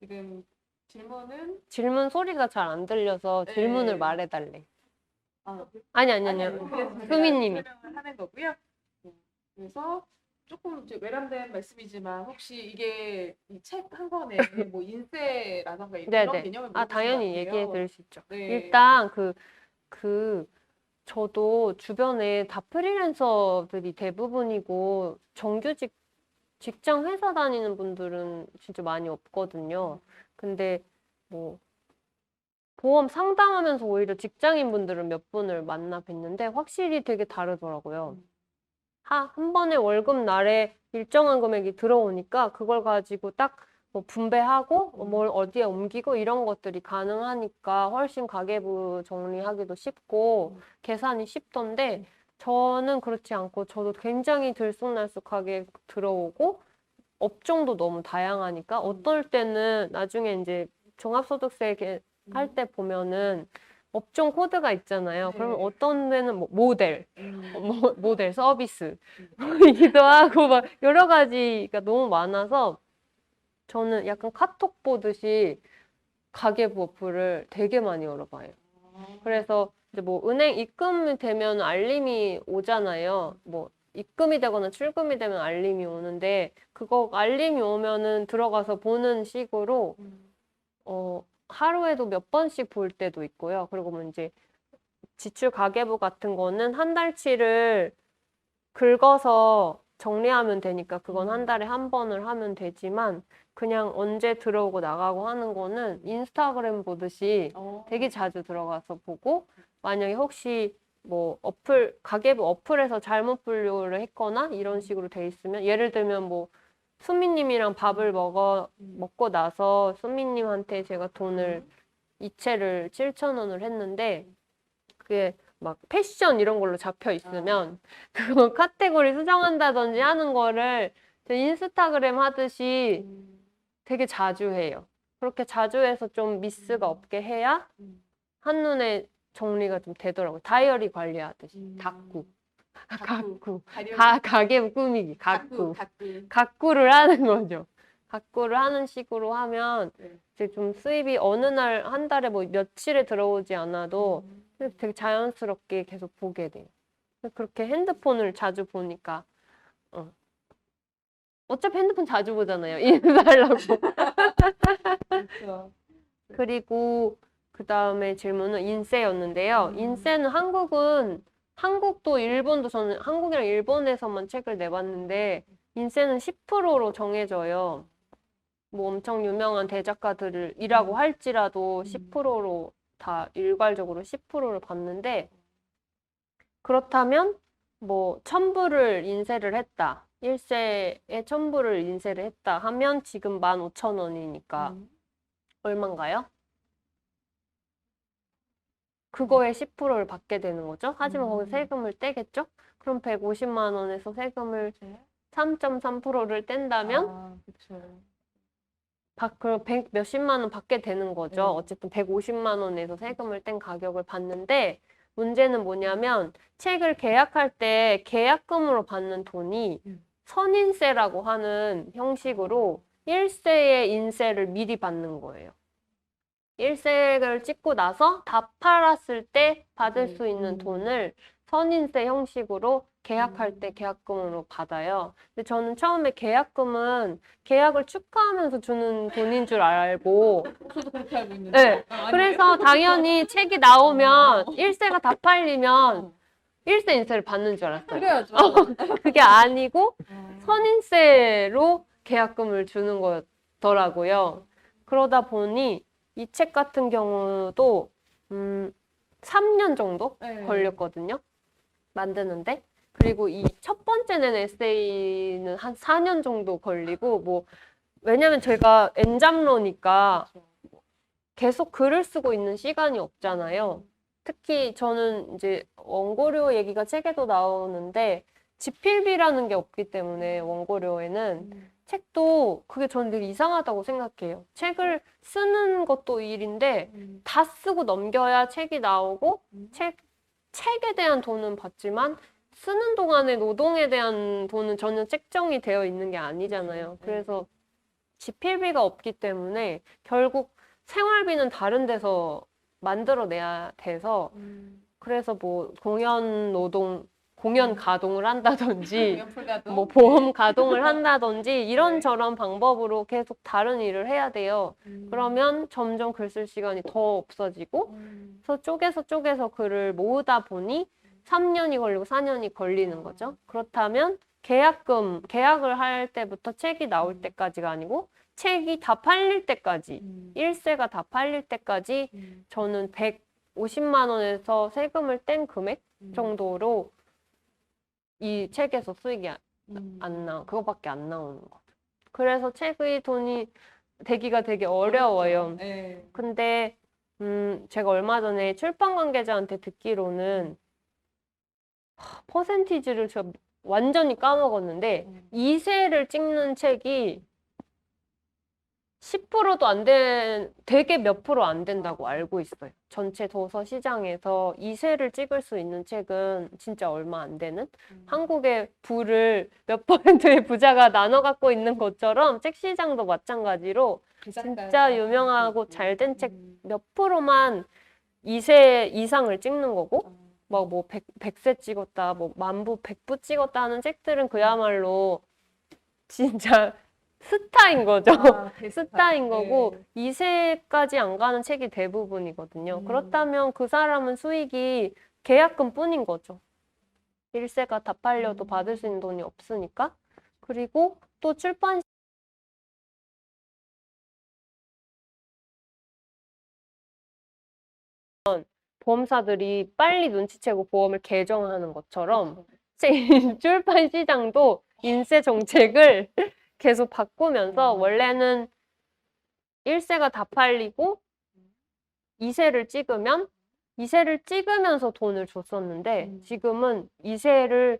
지금 질문은 질문 소리가 잘 안 들려서 네. 질문을 말해달래. 아, 아니요. 수미님이. 설명을 하는 거고요. 그래서 조금 이제 외람된 말씀이지만 혹시 이게 이 책 한 권에 뭐 인세라던가 이런 네네. 개념을 아, 물어보신 것 당연히 같아요. 얘기해 드릴 수 있죠. 네. 일단 저도 주변에 다 프리랜서들이 대부분이고 정규직 직장 회사 다니는 분들은 진짜 많이 없거든요. 근데 뭐 보험 상담하면서 오히려 직장인 분들은 몇 분을 만나 뵀는데 확실히 되게 다르더라고요. 한 번에 월급 날에 일정한 금액이 들어오니까 그걸 가지고 딱 뭐 분배하고 뭘 어디에 옮기고 이런 것들이 가능하니까 훨씬 가계부 정리하기도 쉽고 계산이 쉽던데 저는 그렇지 않고 저도 굉장히 들쑥날쑥하게 들어오고 업종도 너무 다양하니까 어떨 때는 나중에 이제 종합소득세 할 때 보면은 업종 코드가 있잖아요. 네. 그러면 어떤 데는 뭐 모델, 모델 서비스이기도 하고 막 여러 가지가 너무 많아서 저는 약간 카톡 보듯이 가계부 어플을 되게 많이 열어봐요. 그래서 이제 뭐 은행 입금이 되면 알림이 오잖아요. 뭐 입금이 되거나 출금이 되면 알림이 오는데 그거 알림이 오면은 들어가서 보는 식으로 하루에도 몇 번씩 볼 때도 있고요. 그리고 뭐 이제 지출 가계부 같은 거는 한 달치를 긁어서 정리하면 되니까 그건 한 달에 한 번을 하면 되지만 그냥 언제 들어오고 나가고 하는 거는 인스타그램 보듯이 되게 자주 들어가서 보고 만약에 혹시 뭐 가계부 어플에서 잘못 분류를 했거나 이런 식으로 돼 있으면 예를 들면 뭐 수미님이랑 밥을 먹고 나서 수미님한테 제가 돈을 이체를 7,000원을 했는데 그게 막 패션 이런 걸로 잡혀 있으면 그거 카테고리 수정한다든지 하는 거를 제 인스타그램 하듯이 되게 자주 해요. 그렇게 자주 해서 좀 미스가 없게 해야 한눈에 정리가 좀 되더라고요. 다이어리 관리하듯이. 가꾸. 가계부 꾸미기. 가꾸를 하는 거죠. 가꾸를 하는 식으로 하면 이제 좀 수입이 어느 날 한 달에 뭐 며칠에 들어오지 않아도 되게 자연스럽게 계속 보게 돼요. 그렇게 핸드폰을 자주 보니까 어차피 핸드폰 자주 보잖아요. 인사하려고. 그렇죠. 그리고 그 다음에 질문은 인세였는데요. 인세는 한국도 일본도 저는 한국이랑 일본에서만 책을 내봤는데 인세는 10%로 정해져요. 뭐 엄청 유명한 대작가들이라고 할지라도 10%로 다 일괄적으로 10%를 받는데 그렇다면 뭐 1000부를 인쇄를 했다. 1세에 1000부를 인쇄를 했다 하면 지금 15,000원이니까 얼마인가요? 그거에 10%를 받게 되는 거죠. 하지만 거기 세금을 떼겠죠? 그럼 150만 원에서 세금을 3.3%를 뗀다면 그 몇십만 원 받게 되는 거죠. 어쨌든 150만 원에서 세금을 뗀 가격을 받는데 문제는 뭐냐면 책을 계약할 때 계약금으로 받는 돈이 선인세라고 하는 형식으로 1세의 인세를 미리 받는 거예요. 1세를 찍고 나서 다 팔았을 때 받을 수 있는 돈을 선인세 형식으로 계약할 때 계약금으로 받아요. 근데 저는 처음에 계약금은 계약을 축하하면서 주는 돈인 줄 알고 저도 그렇게 알고 있는데. 네. 그래서 당연히 책이 나오면 1세가 다 팔리면 1세 인세를 받는 줄 알았어요. 그래야죠. 그게 아니고 선인세로 계약금을 주는 거더라고요. 그러다 보니 이 책 같은 경우도 3년 정도 네. 걸렸거든요. 만드는데. 그리고 이 첫 번째 낸 에세이는 한 4년 정도 걸리고 뭐 왜냐면 제가 엔잡러니까 계속 글을 쓰고 있는 시간이 없잖아요. 특히 저는 이제 원고료 얘기가 책에도 나오는데 집필비라는 게 없기 때문에 원고료에는 책도 그게 저는 되게 이상하다고 생각해요. 책을 쓰는 것도 일인데 다 쓰고 넘겨야 책이 나오고 책에 대한 돈은 받지만 쓰는 동안의 노동에 대한 돈은 전혀 책정이 되어 있는 게 아니잖아요. 그래서 집필비가 없기 때문에 결국 생활비는 다른 데서 만들어내야 돼서 그래서 뭐 공연 가동을 한다든지 뭐 보험 가동을 한다든지 이런저런 방법으로 계속 다른 일을 해야 돼요. 그러면 점점 글 쓸 시간이 더 없어지고 그래서 쪼개서 글을 모으다 보니 3년이 걸리고 4년이 걸리는 거죠. 그렇다면 계약을 할 때부터 책이 나올 때까지가 아니고 책이 다 팔릴 때까지 1세가 다 팔릴 때까지 저는 150만 원에서 세금을 뗀 금액 정도로 이 책에서 수익이 그거밖에 안 나오는 거죠. 그래서 책의 돈이 되기가 되게 어려워요. 근데 제가 얼마 전에 출판 관계자한테 듣기로는 퍼센티지를 제가 완전히 까먹었는데 2세를 찍는 책이 10%도 되게 몇 프로 안 된다고 알고 있어요. 전체 도서 시장에서 2세를 찍을 수 있는 책은 진짜 얼마 안 되는? 한국의 부를 몇 퍼센트의 부자가 나눠 갖고 있는 것처럼 책 시장도 마찬가지로 진짜 유명하고 잘 된 책 몇 프로만 2세 이상을 찍는 거고 막 뭐 100세 찍었다, 뭐 10,000부, 100부 찍었다 하는 책들은 그야말로 진짜 스타인 거죠. 스타인 거고 2세까지 안 가는 책이 대부분이거든요. 그렇다면 그 사람은 수익이 계약금 뿐인 거죠. 1세가 다 팔려도 받을 수 있는 돈이 없으니까. 그리고 또 출판 보험사들이 빨리 눈치채고 보험을 개정하는 것처럼 출판 시장도 인세 정책을 계속 바꾸면서 원래는 1세가 다 팔리고 2세를 찍으면 2세를 찍으면서 돈을 줬었는데 지금은 2세를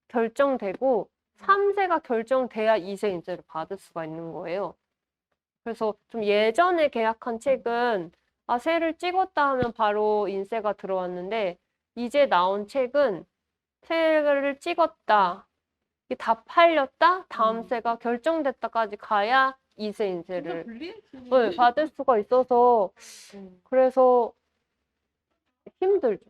결정되고 3세가 결정돼야 2세 인세를 받을 수가 있는 거예요. 그래서 좀 예전에 계약한 책은 세를 찍었다 하면 바로 인세가 들어왔는데 이제 나온 책은 세를 찍었다, 이게 다 팔렸다, 다음 세가 결정됐다까지 가야 2세 인세를 받을 수가 있어서 그래서 힘들죠.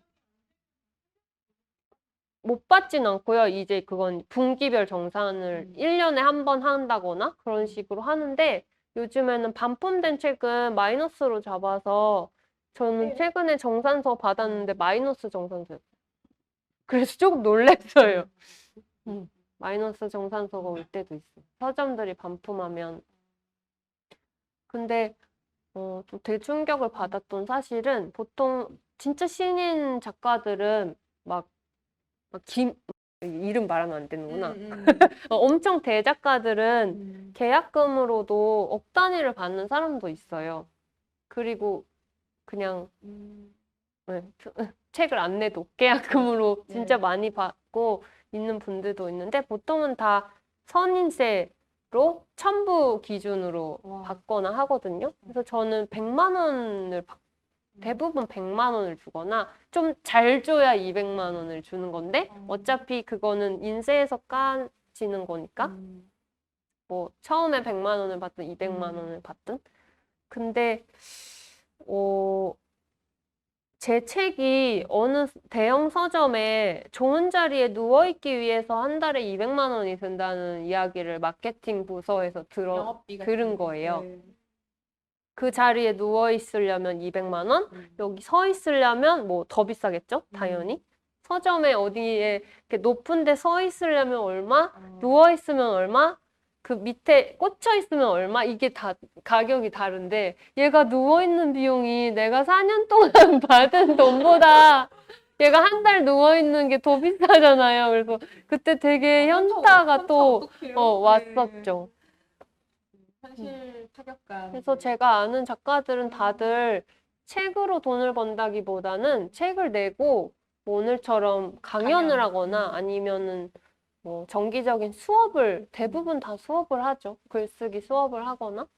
못 받진 않고요. 이제 그건 분기별 정산을 1년에 한 번 한다거나 그런 식으로 하는데 요즘에는 반품된 책은 마이너스로 잡아서 저는 최근에 정산서 받았는데 마이너스 정산서였어요. 그래서 조금 놀랐어요. 마이너스 정산서가 올 때도 있어요. 서점들이 반품하면. 근데 또 되게 충격을 받았던 사실은 보통 진짜 신인 작가들은 막 이름 말하면 안 되는구나. 엄청 대작가들은 계약금으로도 억 단위를 받는 사람도 있어요. 그리고 그냥 네, 책을 안 내도 계약금으로 진짜 많이 받고 있는 분들도 있는데 보통은 다 선인세로 첨부 기준으로 받거나 하거든요. 그래서 저는 100만 원을 대부분 100만 원을 주거나 좀 잘 줘야 200만 원을 주는 건데 어차피 그거는 인세에서 까지는 거니까 뭐 처음에 100만 원을 받든 200만 원을 받든 근데 제 책이 어느 대형 서점에 좋은 자리에 누워있기 위해서 한 달에 200만 원이 든다는 이야기를 마케팅 부서에서 들은 거예요. 그 자리에 누워있으려면 200만 원, 여기 서 있으려면 뭐 더 비싸겠죠? 당연히. 서점에 어디에 이렇게 높은 데 서 있으려면 얼마, 누워있으면 얼마, 그 밑에 꽂혀 있으면 얼마, 이게 다 가격이 다른데 얘가 누워있는 비용이 내가 4년 동안 받은 돈보다 얘가 한 달 누워있는 게 더 비싸잖아요. 그래서 그때 되게 현타가 또 왔었죠. 현실 타격감. 그래서 제가 아는 작가들은 다들 책으로 돈을 번다기보다는 책을 내고 뭐 오늘처럼 강연을 하거나 아니면은 뭐 정기적인 수업을 대부분 다 수업을 하죠. 글쓰기 수업을 하거나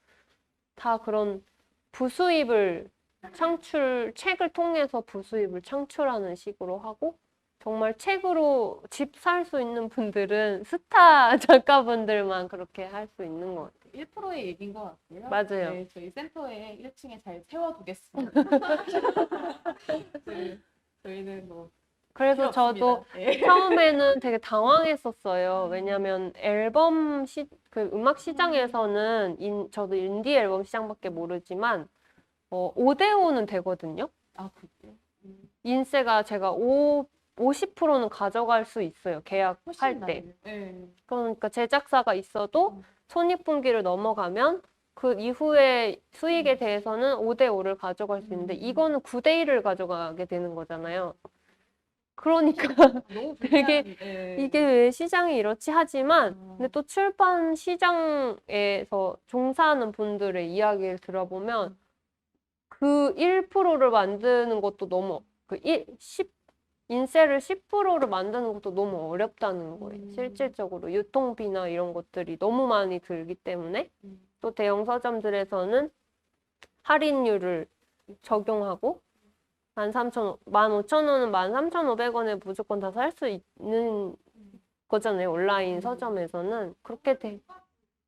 다 그런 부수입을 책을 통해서 부수입을 창출하는 식으로 하고 정말 책으로 집 살 수 있는 분들은 스타 작가분들만 그렇게 할 수 있는 것 같아요. 1%의 얘기인 것 같고요. 맞아요. 네, 저희 센터에 1층에 잘 세워두겠습니다. 네, 저희는 뭐 그래서 필요 저도 없습니다. 네. 처음에는 되게 당황했었어요. 왜냐면 앨범 그 음악 시장에서는 저도 인디 앨범 시장밖에 모르지만 5대5는 되거든요. 아, 그래요? 인세가 제가 50%는 가져갈 수 있어요. 계약할 때. 네. 그러니까 제작사가 있어도 손익분기를 넘어가면 그 이후에 수익에 대해서는 5대5를 가져갈 수 있는데 이거는 9대1을 가져가게 되는 거잖아요. 그러니까 너무 되게 불리한, 이게 왜 시장이 이렇지 하지만 근데 또 출판 시장에서 종사하는 분들의 이야기를 들어보면 그 1%를 만드는 것도 너무 인세를 10%를 만드는 것도 너무 어렵다는 거예요. 실질적으로 유통비나 이런 것들이 너무 많이 들기 때문에 또 대형 서점들에서는 할인율을 적용하고 15,000원은 13,500원에 무조건 다 살 수 있는 거잖아요. 온라인 서점에서는. 그렇게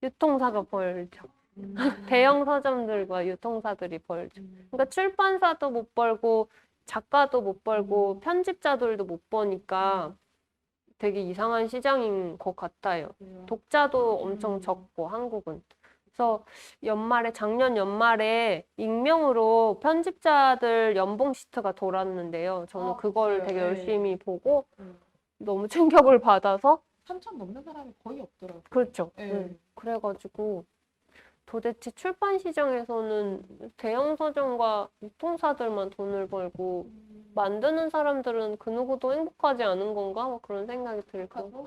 유통사가 벌죠. 대형 서점들과 유통사들이 벌죠. 그러니까 출판사도 못 벌고 작가도 못 벌고 편집자들도 못 버니까 되게 이상한 시장인 것 같아요. 독자도 엄청 적고 한국은. 그래서 작년 연말에 익명으로 편집자들 연봉 시트가 돌았는데요. 저는 그걸 되게 열심히 보고 너무 충격을 받아서 3천 넘는 사람이 거의 없더라고요. 그렇죠. 네. 그래가지고 도대체 출판 시장에서는 대형 서점과 유통사들만 돈을 벌고 만드는 사람들은 그 누구도 행복하지 않은 건가? 막 그런 생각이 들고.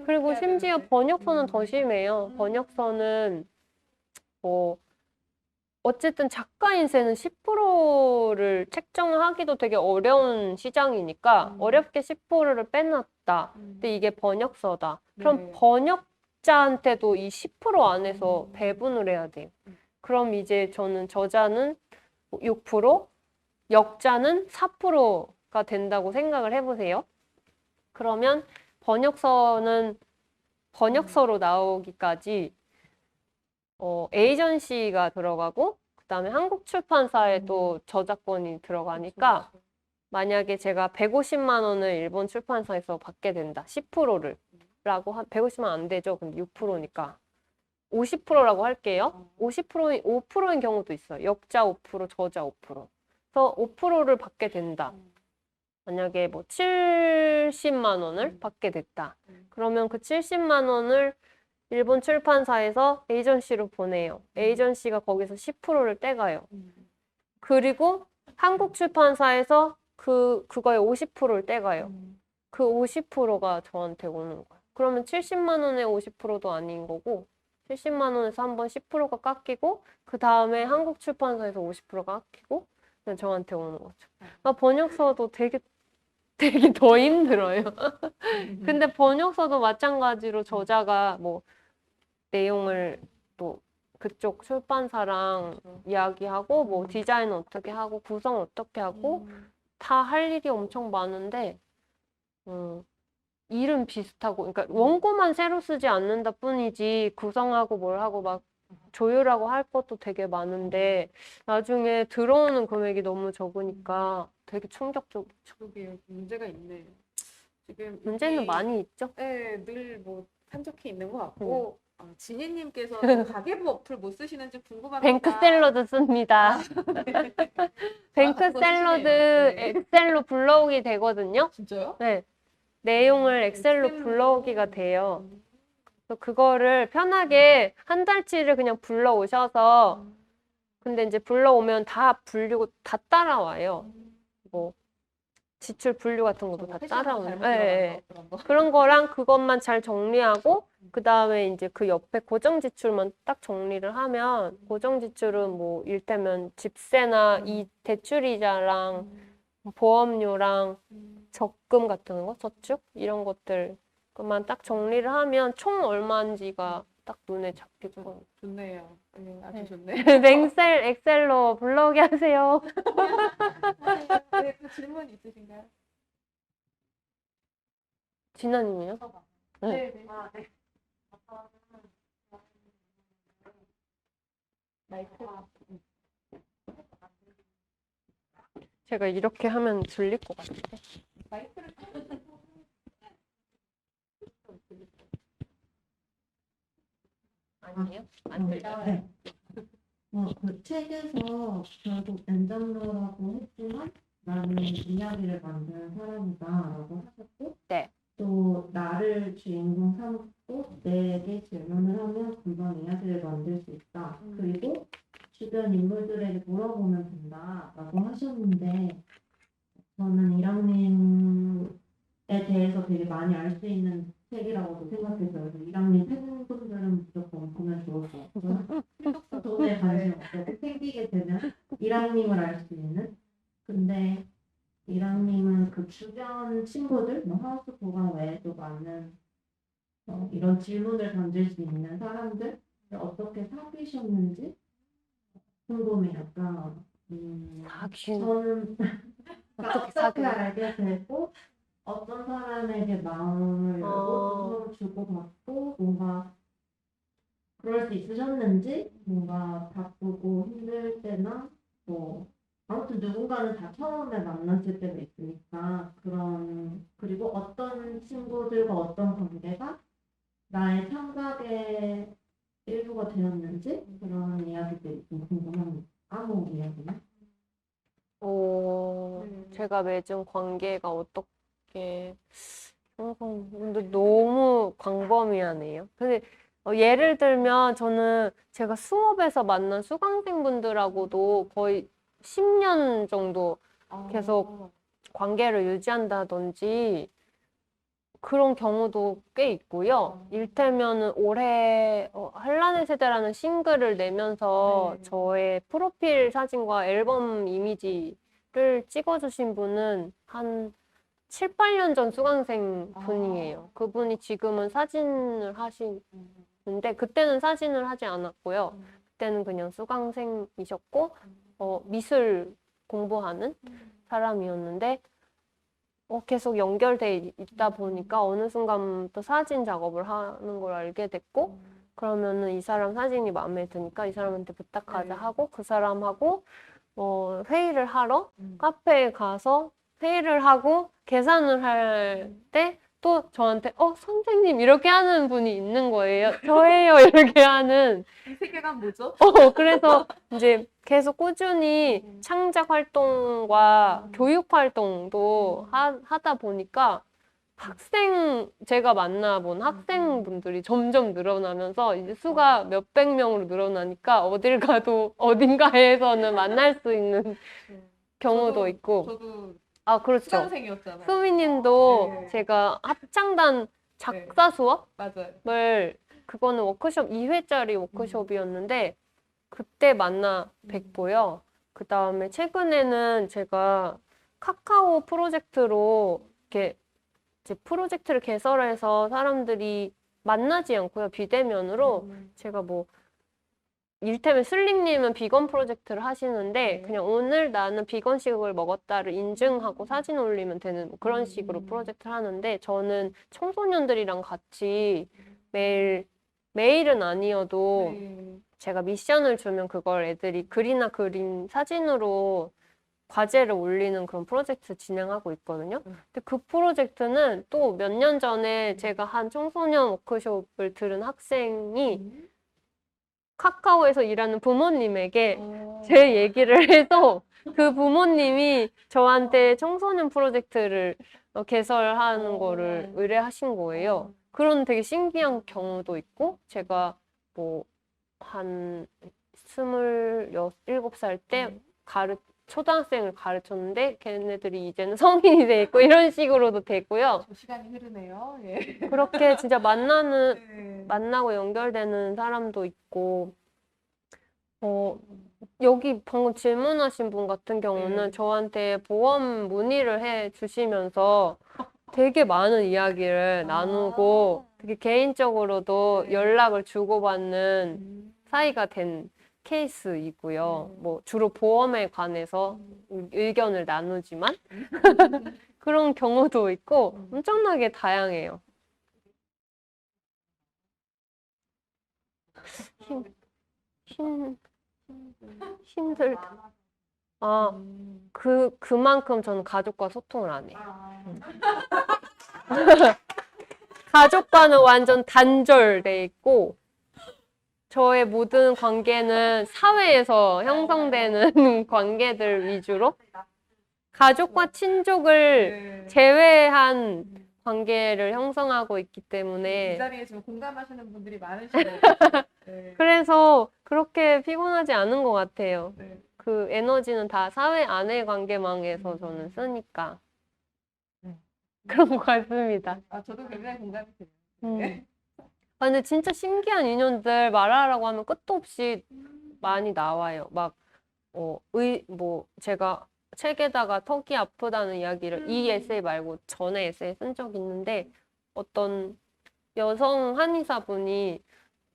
그리고 심지어 번역서는 더 심해요. 번역서는 어쨌든 작가 인세는 10%를 책정하기도 되게 어려운 시장이니까 어렵게 10%를 빼놨다. 근데 이게 번역서다. 그럼 번역자한테도 이 10% 안에서 배분을 해야 돼요. 그럼 이제 저는 저자는 6%, 역자는 4%가 된다고 생각을 해보세요. 그러면 번역서는 번역서로 나오기까지 에이전시가 들어가고 그다음에 한국 출판사에 또 저작권이 들어가니까 만약에 제가 150만 원을 일본 출판사에서 받게 된다. 10%를 라고 150만 안 되죠. 근데 6%니까 50%라고 할게요. 5%인 경우도 있어요. 역자 5%, 저자 5%. 그래서 5%를 받게 된다. 만약에 뭐 70만 원을 받게 됐다. 그러면 그 70만 원을 일본 출판사에서 에이전시로 보내요. 에이전시가 거기서 10%를 떼가요. 그리고 한국 출판사에서 그거의 50%를 떼가요. 그 50%가 저한테 오는 거예요. 그러면 70만 원의 50%도 아닌 거고 70만 원에서 한번 10%가 깎이고 그 다음에 한국 출판사에서 50%가 깎이고 그냥 저한테 오는 거죠. 번역서도 되게 더 힘들어요. 근데 번역서도 마찬가지로 저자가 뭐 내용을 또 그쪽 출판사랑 이야기하고 뭐 디자인 어떻게 하고 구성 어떻게 하고 다 할 일이 엄청 많은데 일은 비슷하고 그러니까 원고만 새로 쓰지 않는다 뿐이지 구성하고 뭘 하고 막 조율하고 할 것도 되게 많은데 나중에 들어오는 금액이 너무 적으니까 되게 충격적이죠. 그게 문제가 있네. 지금 문제는 이게, 많이 있죠. 네, 늘 뭐 산적해 있는 것 같고 진희님께서 가계부 어플 못 쓰시는지 궁금합니다. 뱅크샐러드 씁니다. 뱅크샐러드 쓰시네요. 네. 엑셀로 불러오기 되거든요. 진짜요? 네. 내용을 엑셀로 엑셀로. 불러오기가 돼요. 그래서 그거를 편하게 한 달치를 그냥 불러오셔서 근데 이제 불러오면 다 분류고 다 따라와요. 뭐 지출 분류 같은 것도 다 따라오는. 그런 거랑 그것만 잘 정리하고 그 다음에 이제 그 옆에 고정 지출만 딱 정리를 하면 고정 지출은 뭐 일테면 집세나 이 대출이자랑 보험료랑 적금 같은 거, 저축 이런 것들 그만 딱 정리를 하면 총 얼마인지가 딱 눈에 잡히고. 좋네요. 네, 아주 네. 좋네. 엑셀로 불러오게 하세요. 네, 또 질문 있으신가요? 진아님이요? 네. 네. 네. 마이크. 제가 이렇게 하면 들릴 것 같아요. 마이크를 아니에요? 안 들려요? 네. 그 책에서 결국 엔잡러라고 했지만 나는 이야기를 만드는 사람이다라고 하셨고 네. 또 나를 주인공 삼고 내게 질문을 하면 금방 이야기를 만들 수 있다. 그리고 주변 인물들에게 물어보면 된다라고 하셨는데 저는 이랑님에 대해서 되게 많이 알 수 있는 책이라고도 생각해서요. 그래서 이랑님 팬분들은 무조건 보면 좋을 것 같고요. 돈에 관심 없고 생기게 되면 이랑님을 알 수 있는. 근데 이랑님은 그 주변 친구들, 뭐 하우스 보강 외에도 많은 이런 질문을 던질 수 있는 사람들 어떻게 사귀셨는지 궁금해요. 저는 어떻게 알게 되고 어떤 사람에게 마음을 열고 서로 주고받고 뭔가 그럴 수 있으셨는지 뭔가 바쁘고 힘들 때나 뭐 아무튼 누군가는 다 처음에 만났을 때가 있으니까 그리고 어떤 친구들과 어떤 관계가 나의 창작의 일부가 되었는지 그런 이야기들이 좀 궁금합니다. 아무 이야기나? 제가 맺은 관계가 어떻게 근데 너무 광범위하네요. 근데 예를 들면 저는 제가 수업에서 만난 수강생분들하고도 거의 10년 정도 계속 관계를 유지한다든지 그런 경우도 꽤 있고요. 일테면은 올해 한란의 세대라는 싱글을 내면서 저의 프로필 사진과 앨범 이미지를 찍어주신 분은 한 7, 8년 전 수강생 분이에요. 그분이 지금은 사진을 하시는데 그때는 사진을 하지 않았고요. 그때는 그냥 수강생이셨고 미술 공부하는 사람이었는데 계속 연결돼 있다 보니까 어느 순간부터 사진 작업을 하는 걸 알게 됐고 그러면은 이 사람 사진이 마음에 드니까 이 사람한테 부탁하자 하고 그 사람하고 회의를 하러 카페에 가서 회의를 하고 계산을 할 때 또 저한테 선생님 이렇게 하는 분이 있는 거예요. 저예요 이렇게 하는. 이 세계관 뭐죠? 그래서 이제 계속 꾸준히 창작 활동과 교육 활동도 하다 보니까 제가 만나본 학생분들이 점점 늘어나면서 이제 수가 몇백 명으로 늘어나니까 어딜 가도 어딘가에서는 만날 수 있는 경우도 있고. 저도 그렇죠. 수강생이었잖아요. 수미님도 네. 제가 합창단 작사 수업을 맞아요. 그거는 워크숍 2회짜리 워크숍이었는데 그때 만나 뵙고요. 그 다음에 최근에는 제가 카카오 프로젝트로 이렇게 이제 프로젝트를 개설해서 사람들이 만나지 않고요. 비대면으로 제가 뭐 일테면 슬링님은 비건 프로젝트를 하시는데 그냥 오늘 나는 비건식을 먹었다를 인증하고 사진 올리면 되는 뭐 그런 식으로 프로젝트를 하는데 저는 청소년들이랑 같이 매일은 아니어도 제가 미션을 주면 그걸 애들이 글이나 그림, 사진으로 과제를 올리는 그런 프로젝트 진행하고 있거든요. 근데 그 프로젝트는 또 몇 년 전에 제가 한 청소년 워크숍을 들은 학생이 카카오에서 일하는 부모님에게 제 얘기를 해서 그 부모님이 저한테 청소년 프로젝트를 개설하는 거를 의뢰하신 거예요. 그런 되게 신기한 경우도 있고 제가 뭐 한 27살 때 초등학생을 가르쳤는데 걔네들이 이제는 성인이 돼 있고 이런 식으로도 되고요. 시간이 흐르네요. 예. 그렇게 진짜 만나고 연결되는 사람도 있고 여기 방금 질문하신 분 같은 경우는 저한테 보험 문의를 해 주시면서 되게 많은 이야기를 나누고 되게 개인적으로도 연락을 주고받는 사이가 된 케이스이고요. 뭐 주로 보험에 관해서 의견을 나누지만 그런 경우도 있고 엄청나게 다양해요. 힘들다. 그만큼 저는 가족과 소통을 안 해요. 가족과는 완전 단절돼 있고 저의 모든 관계는 사회에서 형성되는 관계들 위주로 가족과 친족을 제외한 관계를 형성하고 있기 이 때문에 자리에 지금 공감하시는 분들이 많으시네요. 네. 그래서 그렇게 피곤하지 않은 것 같아요. 네. 그 에너지는 다 사회 안의 관계망에서 저는 쓰니까 그런 것 같습니다. 저도 굉장히 공감이 돼요. 네. 근데 진짜 신기한 인연들 말하라고 하면 끝도 없이 많이 나와요. 막, 제가 책에다가 턱이 아프다는 이야기를 이 에세이 말고 전에 에세이 쓴 적이 있는데 어떤 여성 한의사분이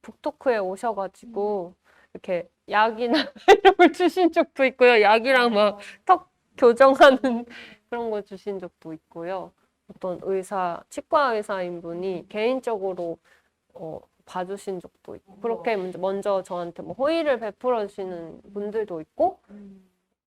북토크에 오셔가지고 이렇게 약이나 이런 걸 주신 적도 있고요. 약이랑 막 턱 교정하는 그런 거 주신 적도 있고요. 어떤 치과 의사인 분이 개인적으로 봐주신 적도 있고 그렇게 먼저 저한테 뭐 호의를 베풀어 주시는 분들도 있고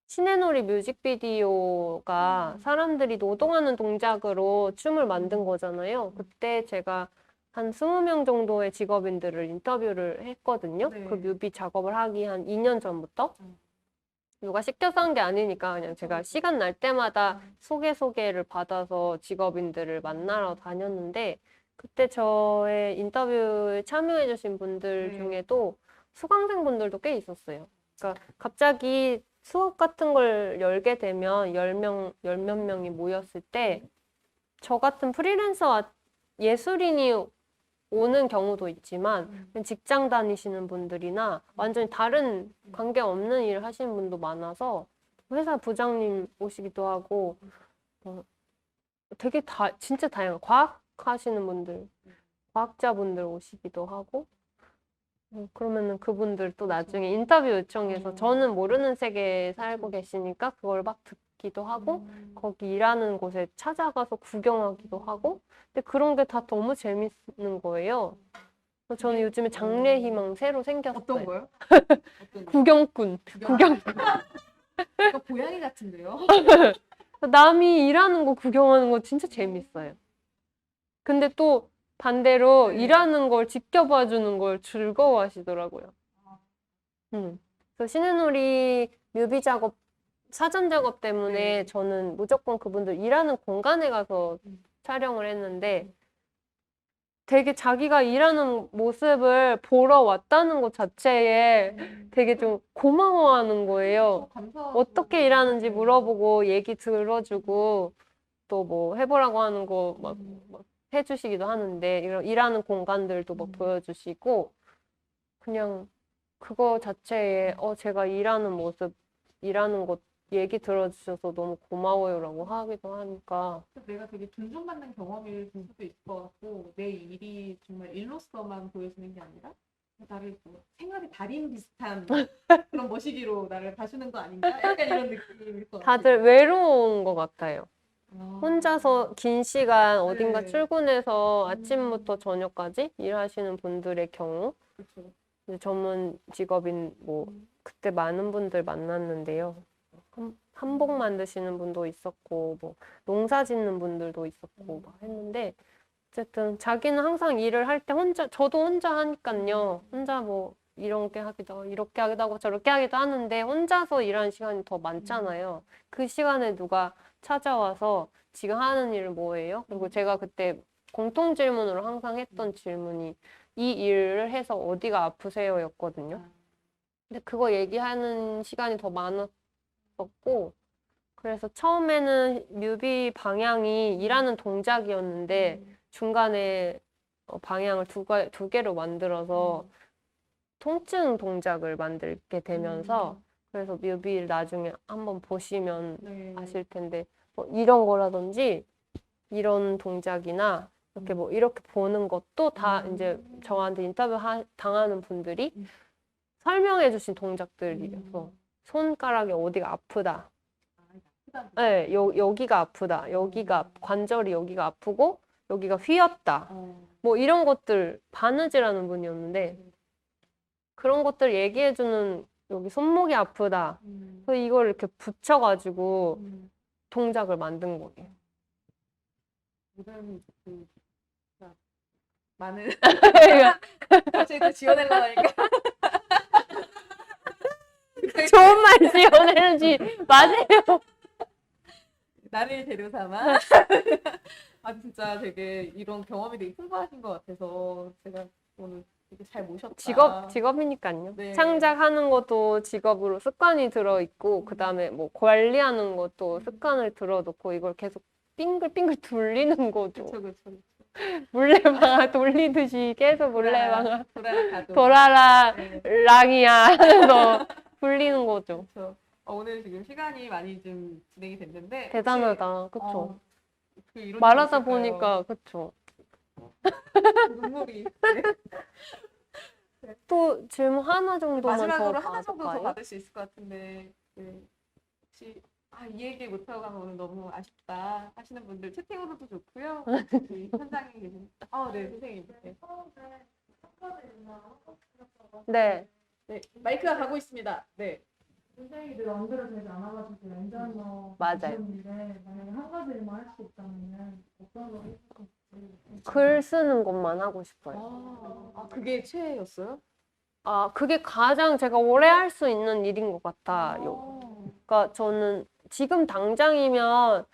신의놀이 뮤직비디오가 사람들이 노동하는 동작으로 춤을 만든 거잖아요. 그때 제가 한 20명 정도의 직업인들을 인터뷰를 했거든요. 네. 그 뮤비 작업을 하기 한 2년 전부터. 누가 시켜서 한 게 아니니까 그냥 제가 시간 날 때마다 소개를 받아서 직업인들을 만나러 다녔는데 그때 저의 인터뷰에 참여해주신 분들 중에도 수강생분들도 꽤 있었어요. 그러니까 갑자기 수업 같은 걸 열게 되면 열 몇 명이 모였을 때 저 같은 프리랜서와 예술인이 오는 경우도 있지만 직장 다니시는 분들이나 완전히 다른 관계없는 일을 하시는 분도 많아서 회사 부장님 오시기도 하고 되게 진짜 다양한 과학 하시는 분들, 과학자분들 오시기도 하고 그러면은 그분들 또 나중에 인터뷰 요청해서 저는 모르는 세계에 살고 계시니까 그걸 막 듣기도 하고 거기 일하는 곳에 찾아가서 구경하기도 하고 근데 그런 게 다 너무 재밌는 거예요. 그래서 저는 요즘에 장래희망 새로 생겼어요. 어떤 거요? 구경꾼. 고양이 같은데요? 남이 일하는 거 구경하는 거 진짜 재밌어요. 근데 또 반대로 네. 일하는 걸 지켜봐 주는 걸 즐거워하시더라고요. 그래서 신의놀이 뮤비 작업, 사전 작업 때문에 네. 저는 무조건 그분들 일하는 공간에 가서 촬영을 했는데 되게 자기가 일하는 모습을 보러 왔다는 것 자체에 되게 좀 고마워하는 거예요. 어떻게 일하는지 물어보고 얘기 들어주고 또 뭐 해보라고 하는 거 막 해주시기도 하는데 이런 일하는 공간들도 막 보여주시고 그냥 그거 자체에 제가 일하는 모습, 일하는 것 얘기 들어주셔서 너무 고마워요라고 하기도 하니까 내가 되게 존중받는 경험일 수도 있을 것 같고 내 일이 정말 일로서만 보여지는 게 아니라 나를 뭐 생활의 달인 비슷한 그런 모시기로 나를 봐주는 거 아닌가? 약간 이런 느낌일 것 같아요. 다들 외로운 것 같아요. 아. 혼자서 긴 시간 어딘가 네. 출근해서 아침부터 저녁까지 일하시는 분들의 경우 그렇죠. 이제 전문 직업인 뭐 그때 많은 분들 만났는데요. 한복 만드시는 분도 있었고 뭐 농사 짓는 분들도 있었고 막 했는데 어쨌든 자기는 항상 일을 할 때 혼자 저도 혼자 하니까요. 혼자 뭐 이렇게 하기도 하고 이렇게 하기도 하고 저렇게 하기도 하는데 혼자서 일하는 시간이 더 많잖아요. 그 시간에 누가 찾아와서 지금 하는 일은 뭐예요? 그리고 제가 그때 공통 질문으로 항상 했던 질문이 이 일을 해서 어디가 아프세요? 였거든요. 근데 그거 얘기하는 시간이 더 많았었고 그래서 처음에는 뮤비 방향이 일하는 동작이었는데 중간에 방향을 두 개로 만들어서 통증 동작을 만들게 되면서 그래서 뮤비를 나중에 한번 보시면 네. 아실 텐데 뭐 이런 거라든지 이런 동작이나 이렇게 뭐 이렇게 보는 것도 다 이제 저한테 인터뷰 당하는 분들이 설명해 주신 동작들이어서 손가락이 어디가 아프다. 네, 여기가 아프다. 여기가 관절이 여기가 아프고 여기가 휘었다. 뭐 이런 것들 바느질하는 분이었는데 그런 것들 얘기해주는 여기 손목이 아프다. 그래서 이걸 이렇게 붙여가지고 동작을 만든 거예요. 모든 그 진짜 많은 사실 지어내려고 하니까 좋은 말 지어내는지 맞아요. 나를 재료 삼아 아 진짜 되게 이런 경험이 되게 풍부하신 것 같아서 제가 오늘 되게 잘 모셨다. 직업이니까요. 네. 창작하는 것도 직업으로 습관이 들어있고, 그 다음에 뭐 관리하는 것도 습관을 들어놓고, 이걸 계속 빙글빙글 돌리는 거죠. 그렇죠. 물레방아 돌리듯이 계속 물레방아 돌아라 가도. 돌아라 네. 랑이야 하면서 돌리는 거죠. 그렇죠. 오늘 지금 시간이 많이 좀 진행이 됐는데 대단하다. 그쵸? 그 이론이 말하다 있을까요? 보니까, 그쵸? 눈물이 또 질문 하나 정도만 마지막으로 더 하나 정도 더 받을까요? 받을 수 있을 것 같은데 네. 혹시 이 얘기 못하고 가면 오늘 너무 아쉽다 하시는 분들 채팅으로도 좋고요. 저희 현장에 계신 네 선생님 네. 네 마이크가 가고 있습니다. 네. 굉장히 늘 연결이 되지 않아가지고 엔자너 맞아요. 만약에 한 가지만 할 수 있다면 어떤 걸 해주실지. 글 쓰는 것만 하고 싶어요. 그게 최애였어요? 그게 가장 제가 오래 할 수 있는 일인 것 같아요. 그러니까 저는 지금 당장이면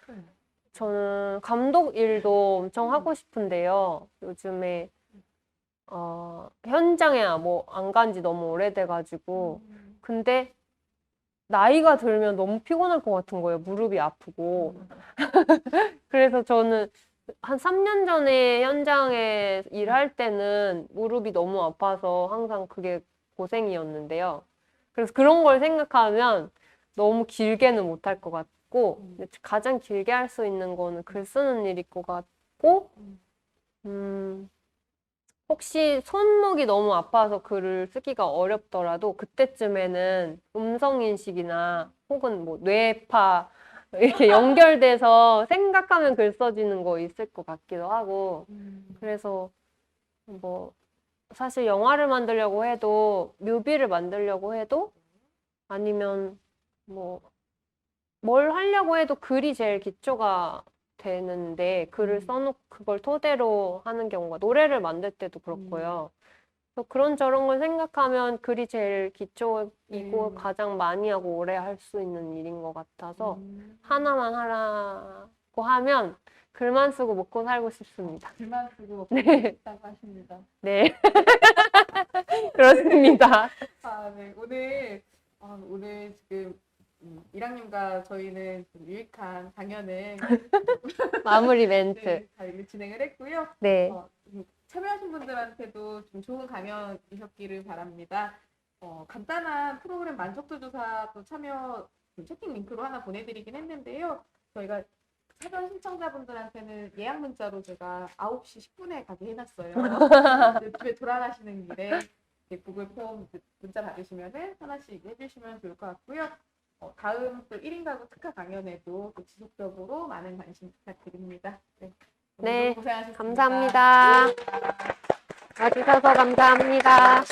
저는 감독 일도 엄청 하고 싶은데요. 요즘에 현장에 뭐 안 간 지 너무 오래돼가지고 근데 나이가 들면 너무 피곤할 것 같은 거예요. 무릎이 아프고. 그래서 저는 한 3년 전에 현장에 일할 때는 무릎이 너무 아파서 항상 그게 고생이었는데요. 그래서 그런 걸 생각하면 너무 길게는 못할 것 같고 가장 길게 할 수 있는 거는 글 쓰는 일일 것 같고 혹시 손목이 너무 아파서 글을 쓰기가 어렵더라도 그때쯤에는 음성인식이나 혹은 뭐 뇌파 이렇게 연결돼서 생각하면 글 써지는 거 있을 것 같기도 하고 그래서 뭐 사실 영화를 만들려고 해도 뮤비를 만들려고 해도 아니면 뭐 뭘 하려고 해도 글이 제일 기초가 되는데 글을 써놓고 그걸 토대로 하는 경우가 노래를 만들 때도 그렇고요. 그래서 그런저런 걸 생각하면 글이 제일 기초이고 가장 많이 하고 오래 할 수 있는 일인 것 같아서 하나만 하라고 하면 글만 쓰고 먹고 살고 싶습니다. 글만 쓰고 먹고 네. 싶다고 하십니다. 네. 그렇습니다. 아, 네. 오늘 지금 이랑님과 저희는 좀 유익한 강연을 마무리 멘트. 네, 잘 진행을 했고요. 네. 참여하신 분들한테도 좀 좋은 강연이셨기를 바랍니다. 간단한 프로그램 만족도 조사도 참여 채팅 링크로 하나 보내드리긴 했는데요. 저희가 참여 신청자분들한테는 예약 문자로 제가 9시 10분에 가게 해놨어요. 집에 돌아가시는 길에 구글 폼 문자 받으시면 하나씩 해주시면 좋을 것 같고요. 다음 또 1인 가구 특화 강연에도 또 지속적으로 많은 관심 부탁드립니다. 네. 오늘 네, 너무 고생하셨습니다. 감사합니다. 와주셔서 감사합니다.